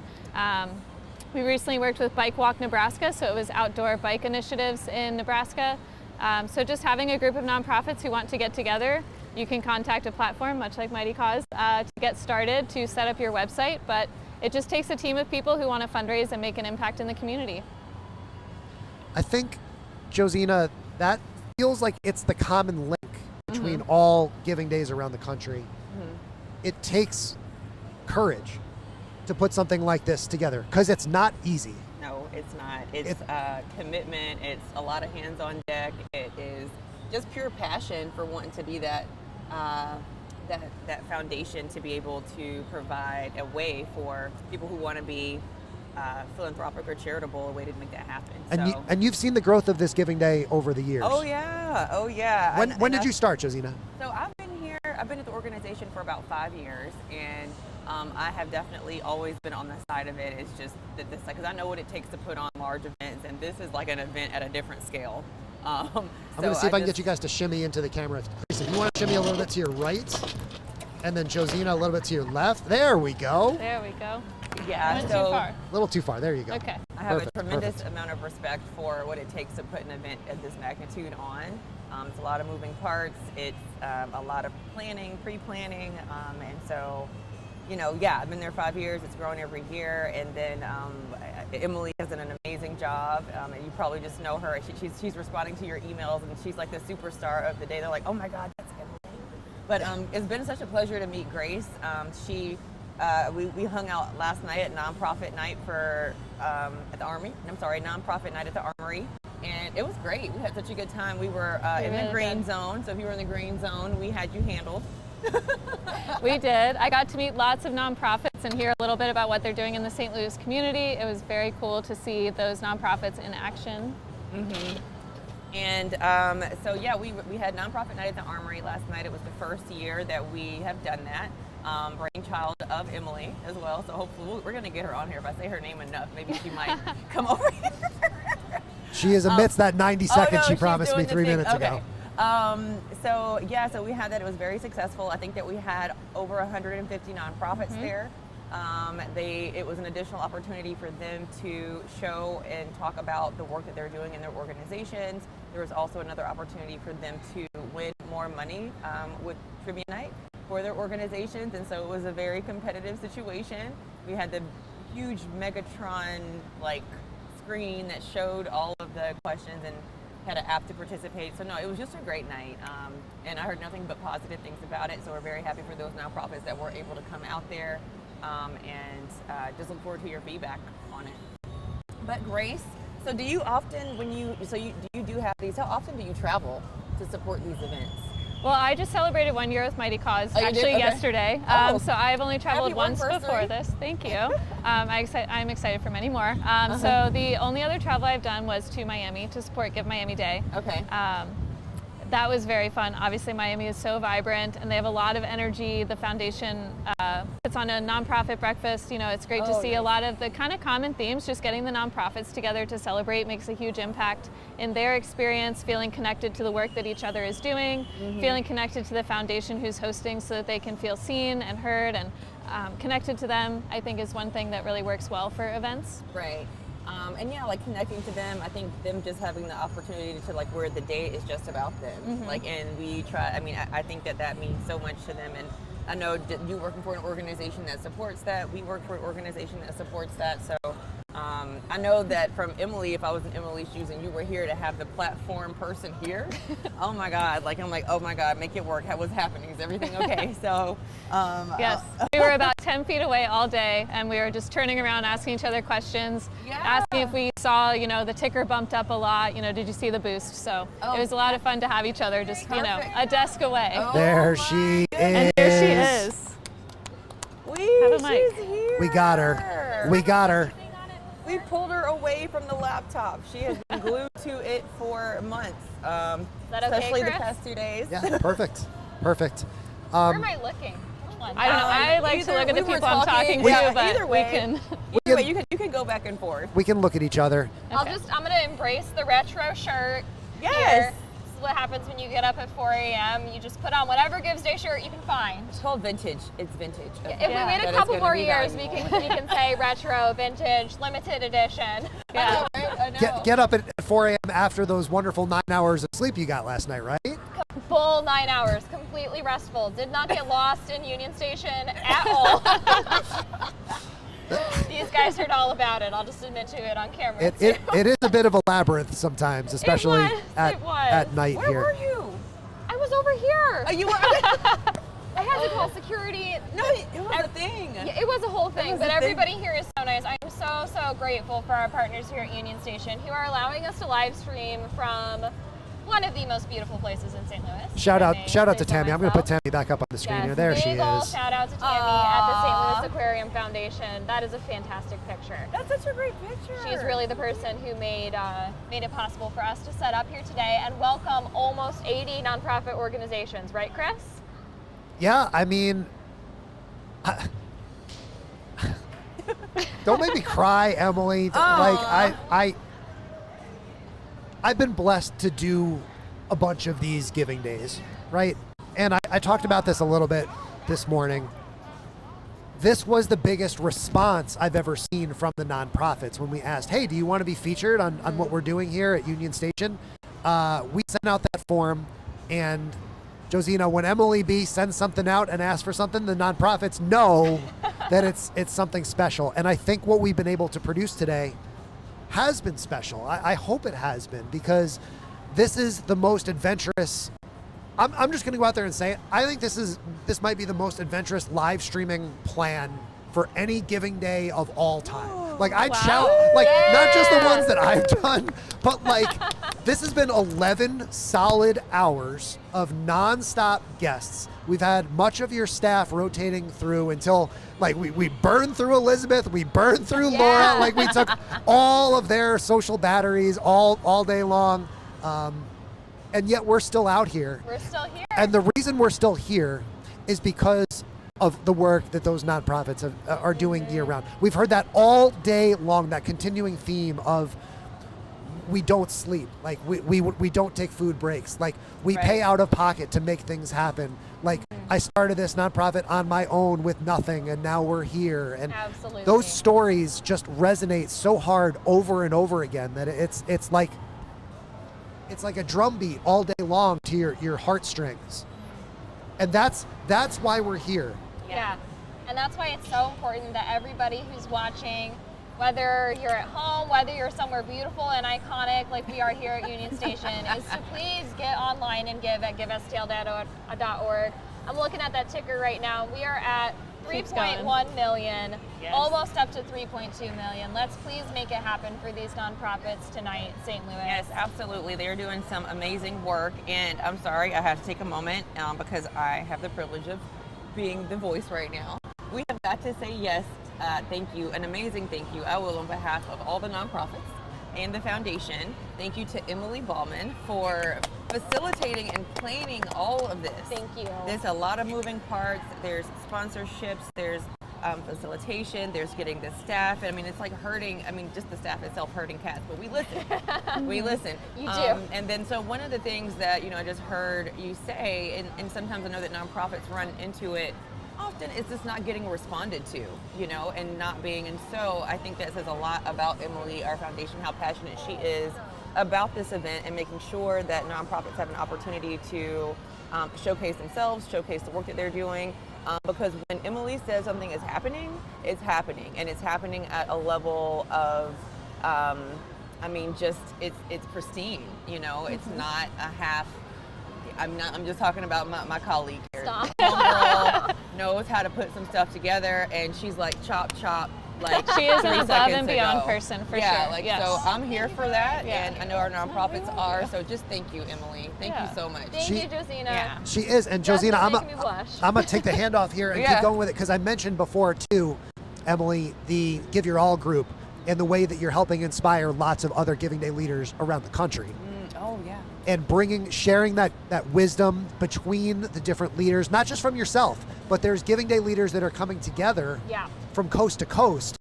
[SPEAKER 2] We recently worked with Bike Walk Nebraska, so it was outdoor bike initiatives in Nebraska. So just having a group of nonprofits who want to get together, you can contact a platform, much like Mighty Cause, to get started, to set up your website. But it just takes a team of people who want to fundraise and make an impact in the community. I
[SPEAKER 1] think, Josina, that feels like it's the common link between all giving days around the country. It takes courage to put something like this together because it's not easy.
[SPEAKER 3] No, it's not. It's commitment. It's a lot of hands on deck. It is just pure passion for wanting to be that foundation to be able to provide a way for people who want to be philanthropic or charitable, a way to make that happen.
[SPEAKER 1] And you've seen the growth of this Giving Day over the years.
[SPEAKER 3] Oh yeah.
[SPEAKER 1] When did you start, Josina?
[SPEAKER 3] So I've been at the organization for about 5 years, and I have definitely always been on the side of it. It's just that this, because I know what it takes to put on large events, and this is like an event at a different scale.
[SPEAKER 1] I'm going to see if I can get you guys to shimmy into the camera. Chris, if you want to shimmy a little bit to your right, and then Josina a little bit to your left. There we go.
[SPEAKER 2] There we go.
[SPEAKER 3] Yeah,
[SPEAKER 2] too far.
[SPEAKER 1] A little too far. There you go.
[SPEAKER 2] Okay.
[SPEAKER 3] I have a tremendous amount of respect for what it takes to put an event of this magnitude on. It's a lot of moving parts. It's a lot of planning, pre-planning, and so, I've been there 5 years. It's grown every year, and then Emily has done an amazing job, and you probably just know her. She's responding to your emails, and she's like the superstar of the day. They're like, "Oh my God, that's Emily." But it's been such a pleasure to meet Grace. We hung out last night at nonprofit night at the Army. Nonprofit night at the Armory. And it was great. We had such a good time. We were in the green zone. So if you were in the green zone, we had you handled.
[SPEAKER 2] We did. I got to meet lots of nonprofits and hear a little bit about what they're doing in the St. Louis community. It was very cool to see those nonprofits in action.
[SPEAKER 3] Mm-hmm. And we had nonprofit night at the Armory last night. It was the first year that we have done that. Brainchild of Emily as well. So hopefully we're going to get her on here. If I say her name enough, maybe she might come over here.
[SPEAKER 1] She is amidst that 90 seconds she promised me 3 minutes ago.
[SPEAKER 3] So we had that. It was very successful. I think that we had over 150 nonprofits there. It was an additional opportunity for them to show and talk about the work that they're doing in their organizations. There was also another opportunity for them to win more money with trivia night for their organizations, and so it was a very competitive situation. We had the huge Megatron screen that showed all of the questions and had an app to participate. So no, it was just a great night, and I heard nothing but positive things about it. So we're very happy for those nonprofits that were able to come out there, and just look forward to your feedback on it. But Grace, so do you often, how often do you travel to support these events?
[SPEAKER 2] Well, I just celebrated 1 year with Mighty Cause, yesterday. So I've only traveled once before this. Thank you. I'm excited for many more. So the only other travel I've done was to Miami to support Give Miami Day.
[SPEAKER 3] Okay.
[SPEAKER 2] That was very fun. Obviously, Miami is so vibrant, and they have a lot of energy. The foundation puts on a nonprofit breakfast. It's great to see a lot of the kind of common themes. Just getting the nonprofits together to celebrate makes a huge impact in their experience, feeling connected to the work that each other is doing, feeling connected to the foundation who's hosting so that they can feel seen and heard and connected to them, I think is one thing that really works well for events.
[SPEAKER 3] Right. Connecting to them, I think them just having the opportunity to where the day is just about them. And we try, I think that means so much to them. And I know you working for an organization that supports that. We work for an organization that supports that. So I know that from Emily, if I was in Emily's shoes and you were here to have the platform person here, oh my God, oh my God, make it work. What's happening? Is everything okay? So,
[SPEAKER 2] yes, we were about 10 feet away all day, and we were just turning around, asking each other questions, asking if we saw, the ticker bumped up a lot, did you see the boost? So it was a lot of fun to have each other just, a desk away.
[SPEAKER 1] There she is.
[SPEAKER 2] And there she is. Have a mic.
[SPEAKER 3] She's here.
[SPEAKER 1] We got her.
[SPEAKER 3] We pulled her away from the laptop. She has been glued to it for months, especially the past 2 days.
[SPEAKER 1] Yeah, perfect.
[SPEAKER 4] Where am I looking? Which one?
[SPEAKER 2] I don't know. I like to look at the people I'm talking to, but
[SPEAKER 3] either way, you can go back and forth.
[SPEAKER 1] We can look at each other.
[SPEAKER 4] Okay. I'm gonna embrace the retro shirt.
[SPEAKER 3] Yes.
[SPEAKER 4] Here. This is what happens when you get up at 4 a.m. You just put on whatever Gives Day shirt you can find.
[SPEAKER 3] It's called vintage. It's vintage. Okay.
[SPEAKER 4] If we wait a couple more years, we can say retro, vintage, limited edition.
[SPEAKER 2] Yeah.
[SPEAKER 1] Get up at 4 a.m. after those wonderful 9 hours of sleep you got last night, right?
[SPEAKER 4] Full 9 hours, completely restful. Did not get lost in Union Station at all. These guys heard all about it. I'll just admit to it on camera.
[SPEAKER 1] It is a bit of a labyrinth sometimes, especially at night.
[SPEAKER 4] Where were you? I was over here.
[SPEAKER 3] Oh, you were?
[SPEAKER 4] I had to call security.
[SPEAKER 3] No, it was a thing.
[SPEAKER 4] Yeah, it was a whole thing, but everybody here is so nice. I'm so grateful for our partners here at Union Station who are allowing us to live stream from one of the most beautiful places in St. Louis.
[SPEAKER 1] Shout out to Tammy. I'm going to put Tammy back up on the screen here. There she is.
[SPEAKER 4] Shout out to Tammy at the St. Louis Aquarium Foundation. That is a fantastic picture.
[SPEAKER 3] That's such a great picture.
[SPEAKER 4] She's really the person who made it possible for us to set up here today and welcome almost 80 nonprofit organizations, right, Chris?
[SPEAKER 1] Yeah, don't make me cry, Emily. I've been blessed to do a bunch of these giving days, right? And I talked about this a little bit this morning. This was the biggest response I've ever seen from the nonprofits when we asked, hey, do you want to be featured on what we're doing here at Union Station? We sent out that form, and Josina, when Emily B sends something out and asks for something, the nonprofits know that it's something special. And I think what we've been able to produce today has been special. I hope it has been, because this is the most adventurous I'm just going to go out there and say it. I think this might be the most adventurous live streaming plan for any giving day of all time. Like I challenge, like not just the ones that I've done, but like this has been 11 solid hours of nonstop guests. We've had much of your staff rotating through until like we burned through Elizabeth, we burned through Laura, like we took all of their social batteries all day long. And yet we're still out here.
[SPEAKER 4] We're still here.
[SPEAKER 1] And the reason we're still here is because of the work that those nonprofits are doing year round. We've heard that all day long, that continuing theme of we don't sleep, like we don't take food breaks, like we pay out of pocket to make things happen. Like I started this nonprofit on my own with nothing and now we're here. And those stories just resonate so hard over and over again that it's like a drumbeat all day long to your heartstrings. And that's why we're here.
[SPEAKER 4] Yeah, and that's why it's so important that everybody who's watching, whether you're at home, whether you're somewhere beautiful and iconic like we are here at Union Station, is to please get online and give at givestl.org. I'm looking at that ticker right now. We are at 3.1 million, almost up to 3.2 million. Let's please make it happen for these nonprofits tonight, St. Louis.
[SPEAKER 3] Yes, absolutely. They are doing some amazing work, and I'm sorry, I have to take a moment because I have the privilege of being the voice right now. We have got to say yes, thank you, an amazing thank you. I will, on behalf of all the nonprofits and the foundation, thank you to Emily Ballman for facilitating and planning all of this.
[SPEAKER 4] Thank you.
[SPEAKER 3] There's a lot of moving parts. There's sponsorships, there's facilitation, there's getting the staff. I mean, it's like herding, just the staff itself herding cats, but we listen. We listen.
[SPEAKER 4] You do.
[SPEAKER 3] And then, so one of the things that, I just heard you say, and sometimes I know that nonprofits run into it often, is just not getting responded to, and not being. And so I think that says a lot about Emily, our foundation, how passionate she is about this event and making sure that nonprofits have an opportunity to showcase themselves, showcase the work that they're doing. Because when Emily says something is happening, it's happening, and it's happening at a level of, it's pristine. It's not a half. I'm just talking about my colleague here.
[SPEAKER 4] Stop.
[SPEAKER 3] Girl knows how to put some stuff together, and she's like chop. Like
[SPEAKER 2] she is an
[SPEAKER 3] 3
[SPEAKER 2] above
[SPEAKER 3] seconds
[SPEAKER 2] and beyond
[SPEAKER 3] ago.
[SPEAKER 2] person for
[SPEAKER 3] yeah,
[SPEAKER 2] sure.
[SPEAKER 3] Like
[SPEAKER 2] yes.
[SPEAKER 3] so I'm here for that, and I know our nonprofits are. So just thank you, Emily. Thank you so much.
[SPEAKER 4] Thank you, Josina.
[SPEAKER 3] Yeah.
[SPEAKER 1] She is, and Josina, I'm gonna take the handoff here and keep going with it, because I mentioned before too, Emily, the Give Your All group, and the way that you're helping inspire lots of other Giving Day leaders around the country.
[SPEAKER 3] Oh yeah.
[SPEAKER 1] And sharing that wisdom between the different leaders, not just from yourself, but there's Giving Day leaders that are coming together from coast to coast.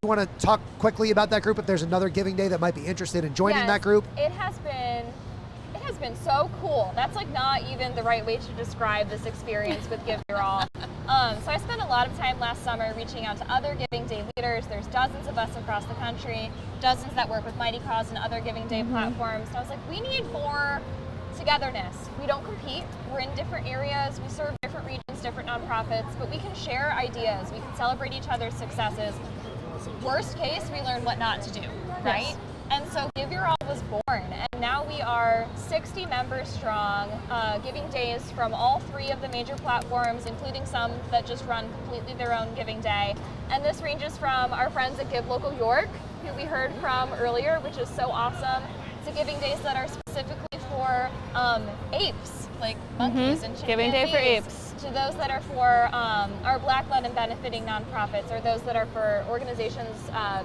[SPEAKER 1] You want to talk quickly about that group if there's another Giving Day that might be interested in joining that group?
[SPEAKER 4] It has been so cool. That's like not even the right way to describe this experience with Give Your All. So I spent a lot of time last summer reaching out to other Giving Day leaders. There's dozens of us across the country, dozens that work with Mighty Cause and other Giving Day platforms. So I was like, we need more togetherness. We don't compete. We're in different areas. We serve different regions, different nonprofits, but we can share ideas. We can celebrate each other's successes. Worst case, we learn what not to do, right? Yes. And so Give Your All was born, and now we are 60 members strong, Giving Days from all 3 of the major platforms, including some that just run completely their own Giving Day. And this ranges from our friends at Give Local York, who we heard from earlier, which is so awesome, to Giving Days that are specifically for apes, like monkeys and chimpanzees.
[SPEAKER 2] Giving Day for apes.
[SPEAKER 4] To those that are for our Black-led and benefiting nonprofits, or those that are for organizations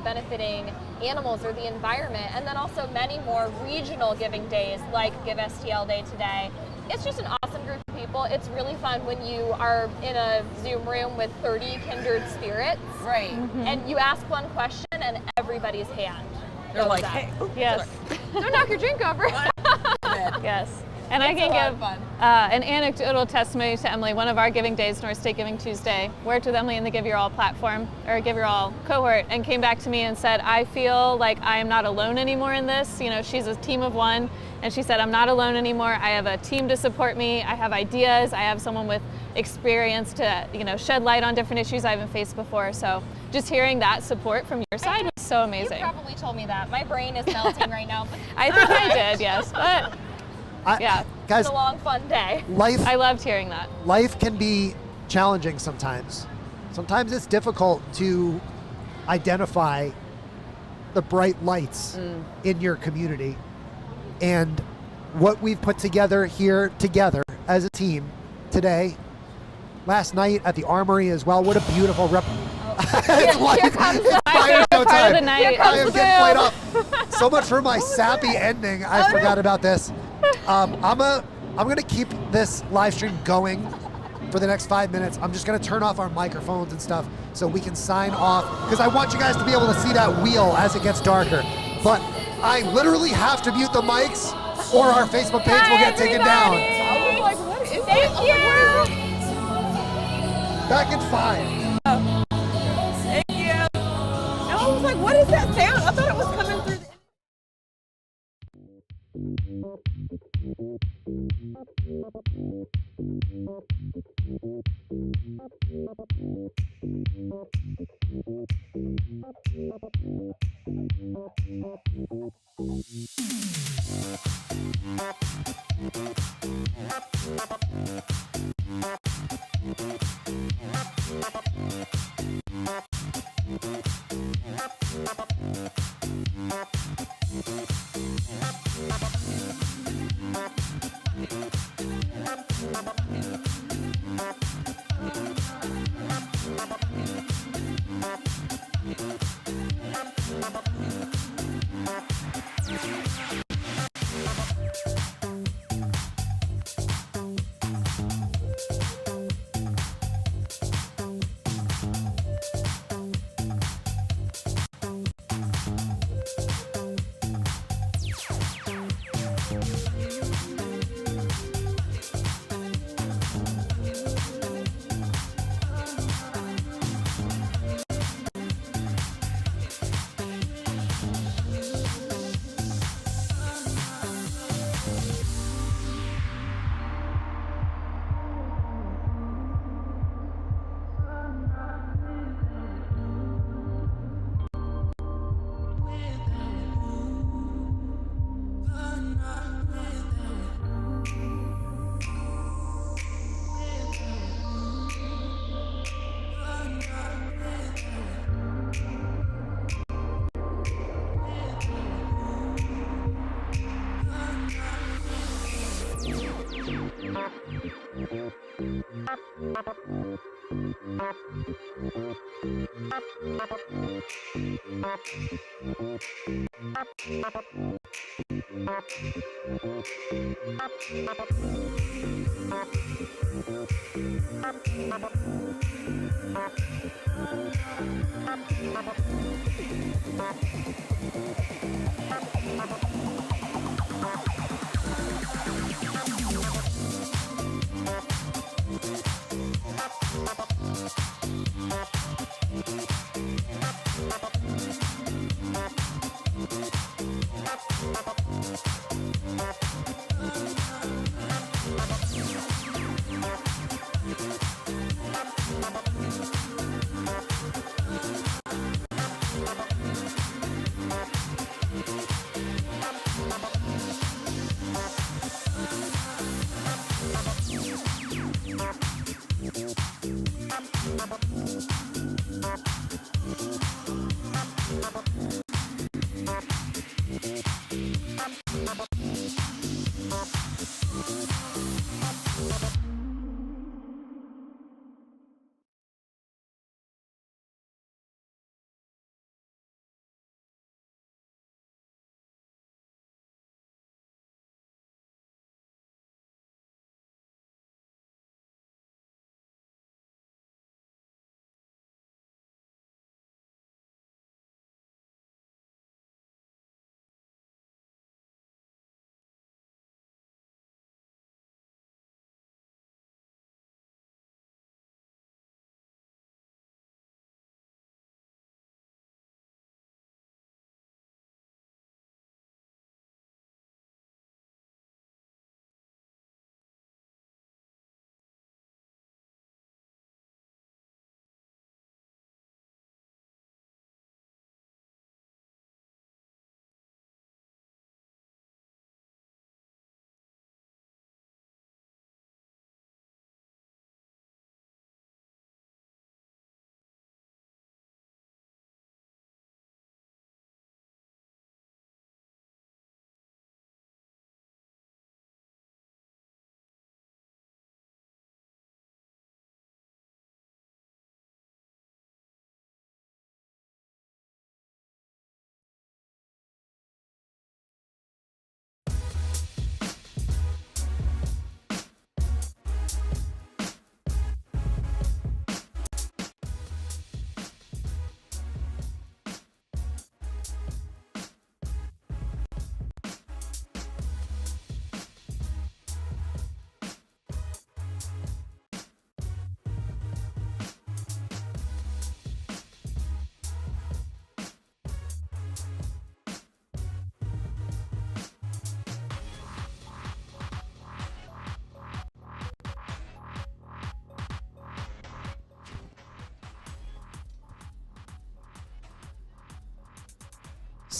[SPEAKER 4] benefiting animals or the environment, and then also many more regional Giving Days like Give STL Day today. It's just an awesome group of people. It's really fun when you are in a Zoom room with 30 kindred spirits.
[SPEAKER 3] Right.
[SPEAKER 4] And you ask one question and everybody's hand
[SPEAKER 3] They're
[SPEAKER 4] goes
[SPEAKER 3] like,
[SPEAKER 4] up.
[SPEAKER 3] hey.
[SPEAKER 2] Yes.
[SPEAKER 4] Don't knock your drink over.
[SPEAKER 2] Yes. And
[SPEAKER 4] It's
[SPEAKER 2] I can
[SPEAKER 4] a lot
[SPEAKER 2] give
[SPEAKER 4] of fun.
[SPEAKER 2] an anecdotal testimony to Emily. One of our Giving Days, North State Giving Tuesday, worked with Emily in the Give Your All platform, or Give Your All cohort, and came back to me and said, I feel like I am not alone anymore in this. She's a team of one, and she said, I'm not alone anymore. I have a team to support me. I have ideas. I have someone with experience to, shed light on different issues I haven't faced before. So just hearing that support from your side was so amazing.
[SPEAKER 4] You probably told me that. My brain is melting right now.
[SPEAKER 2] I think I did, yes. But Yeah.
[SPEAKER 1] Guys,
[SPEAKER 4] It's a long, fun day.
[SPEAKER 2] I loved hearing that.
[SPEAKER 1] Life can be challenging sometimes. Sometimes it's difficult to identify the bright lights in your community. And what we've put together here together as a team today, last night at the Armory as well, what a beautiful
[SPEAKER 2] Here comes the
[SPEAKER 1] fire show
[SPEAKER 2] part of the
[SPEAKER 1] time.
[SPEAKER 2] night.
[SPEAKER 1] I am getting played up. So much for my sappy ending. I forgot about this. I'm gonna keep this live stream going for the next 5 minutes. I'm just gonna turn off our microphones and stuff so we can sign off, because I want you guys to be able to see that wheel as it gets darker. But I literally have to mute the mics or our Facebook page will get taken down.
[SPEAKER 3] I was like, what is
[SPEAKER 4] Thank
[SPEAKER 3] that?
[SPEAKER 4] you.
[SPEAKER 1] Back in 5.
[SPEAKER 3] Thank you. No, I was like, what is that sound? I thought it was coming through the...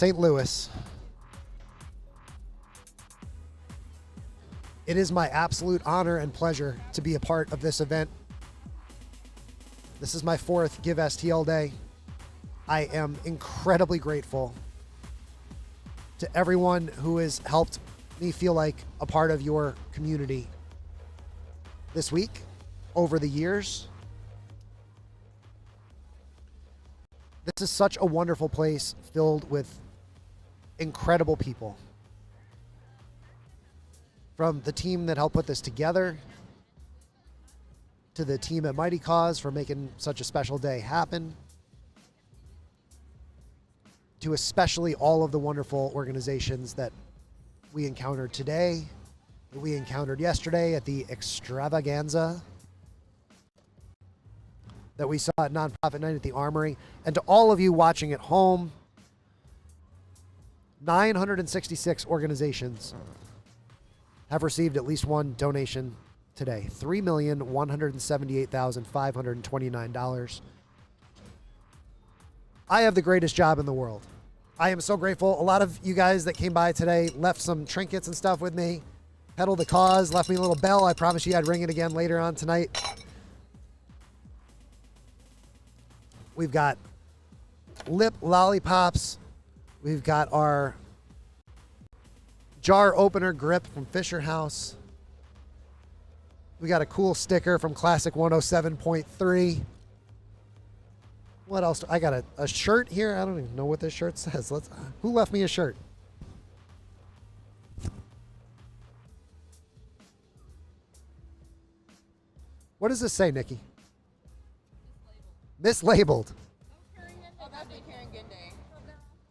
[SPEAKER 1] St. Louis. It is my absolute honor and pleasure to be a part of this event. This is my 4th Give STL Day. I am incredibly grateful to everyone who has helped me feel like a part of your community this week, over the years. This is such a wonderful place filled with incredible people. From the team that helped put this together, to the team at Mighty Cause for making such a special day happen, to especially all of the wonderful organizations that we encountered today, that we encountered yesterday at the extravaganza, that we saw at Nonprofit Night at the Armory, and to all of you watching at home. 966 organizations have received at least one donation today. $3,178,529. I have the greatest job in the world. I am so grateful. A lot of you guys that came by today left some trinkets and stuff with me. Pedal the cause, left me a little bell. I promise you I'd ring it again later on tonight. We've got lip lollipops. We've got our jar opener grip from Fisher House. We got a cool sticker from Classic 107.3. What else? I got a shirt here. I don't even know what this shirt says. Who left me a shirt? What does this say, Nikki? Mislabeled.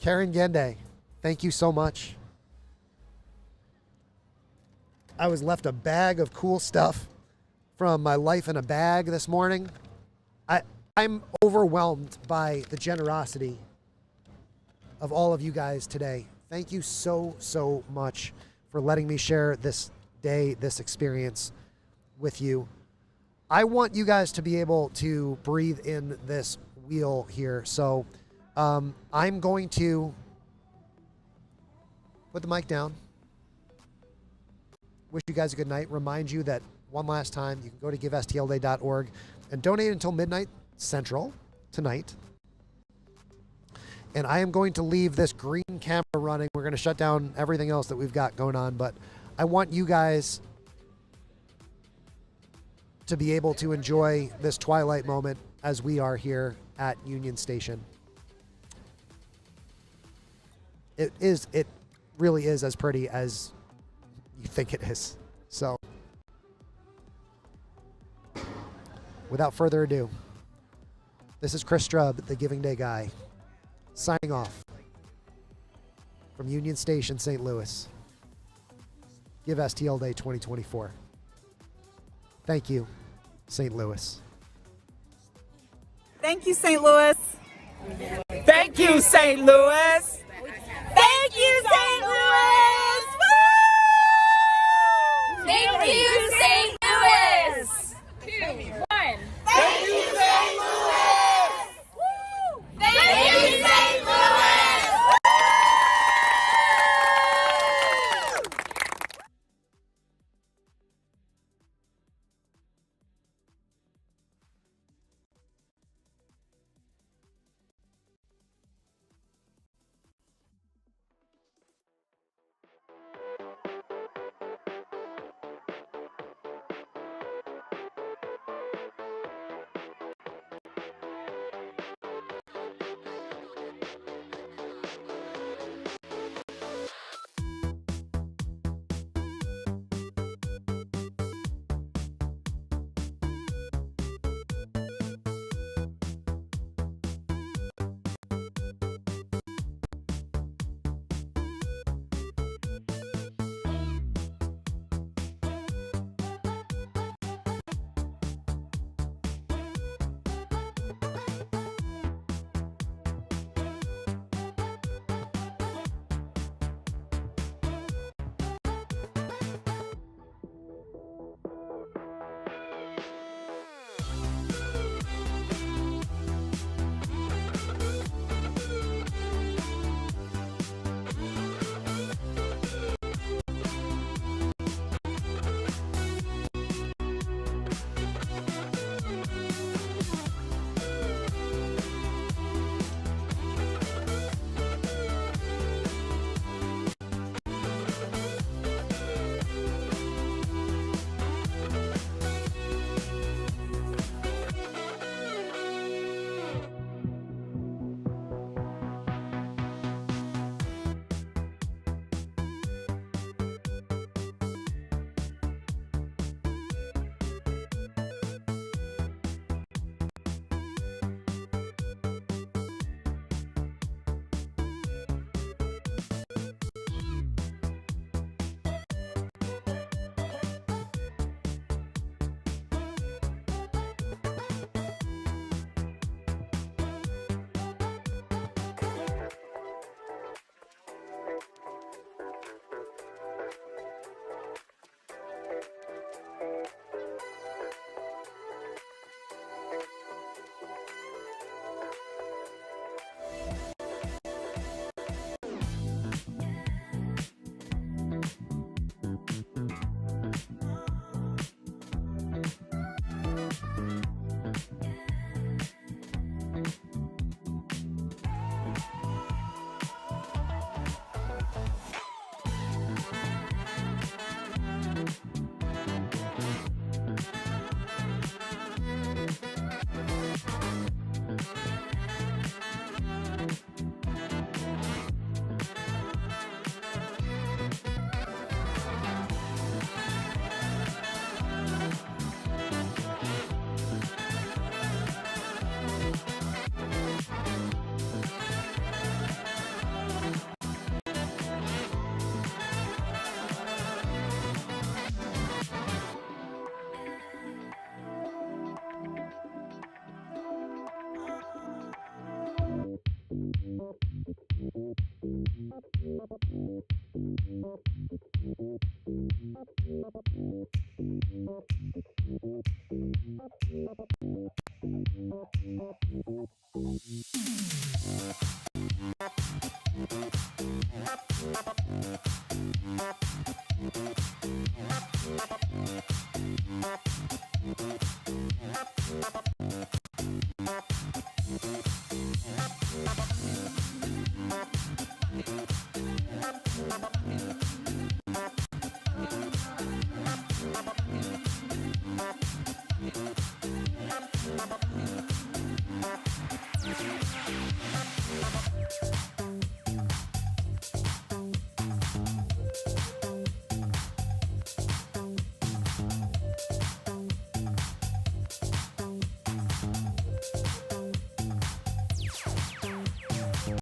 [SPEAKER 1] Karen Gende. Thank you so much. I was left a bag of cool stuff from my Life in a Bag this morning. I'm overwhelmed by the generosity of all of you guys today. Thank you so, so much for letting me share this day, this experience with you. I want you guys to be able to breathe in this wheel here. So I'm going to put the mic down. Wish you guys a good night. Remind you that one last time, you can go to givestlday.org and donate until midnight Central tonight. And I am going to leave this green camera running. We're going to shut down everything else that we've got going on, but I want you guys to be able to enjoy this twilight moment as we are here at Union Station. It really is as pretty as you think it is. So, without further ado, this is Chris Strubb, the Giving Day guy, signing off from Union Station, St. Louis. Give STL Day 2024. Thank you, St. Louis.
[SPEAKER 5] Thank you, St. Louis.
[SPEAKER 6] Thank you, St. Louis.
[SPEAKER 5] Thank you, St. Louis. Woo!
[SPEAKER 4] Thank you, St. Louis. 2, 1.
[SPEAKER 5] Thank you, St. Louis.
[SPEAKER 4] Woo!
[SPEAKER 5] Thank you, St. Louis.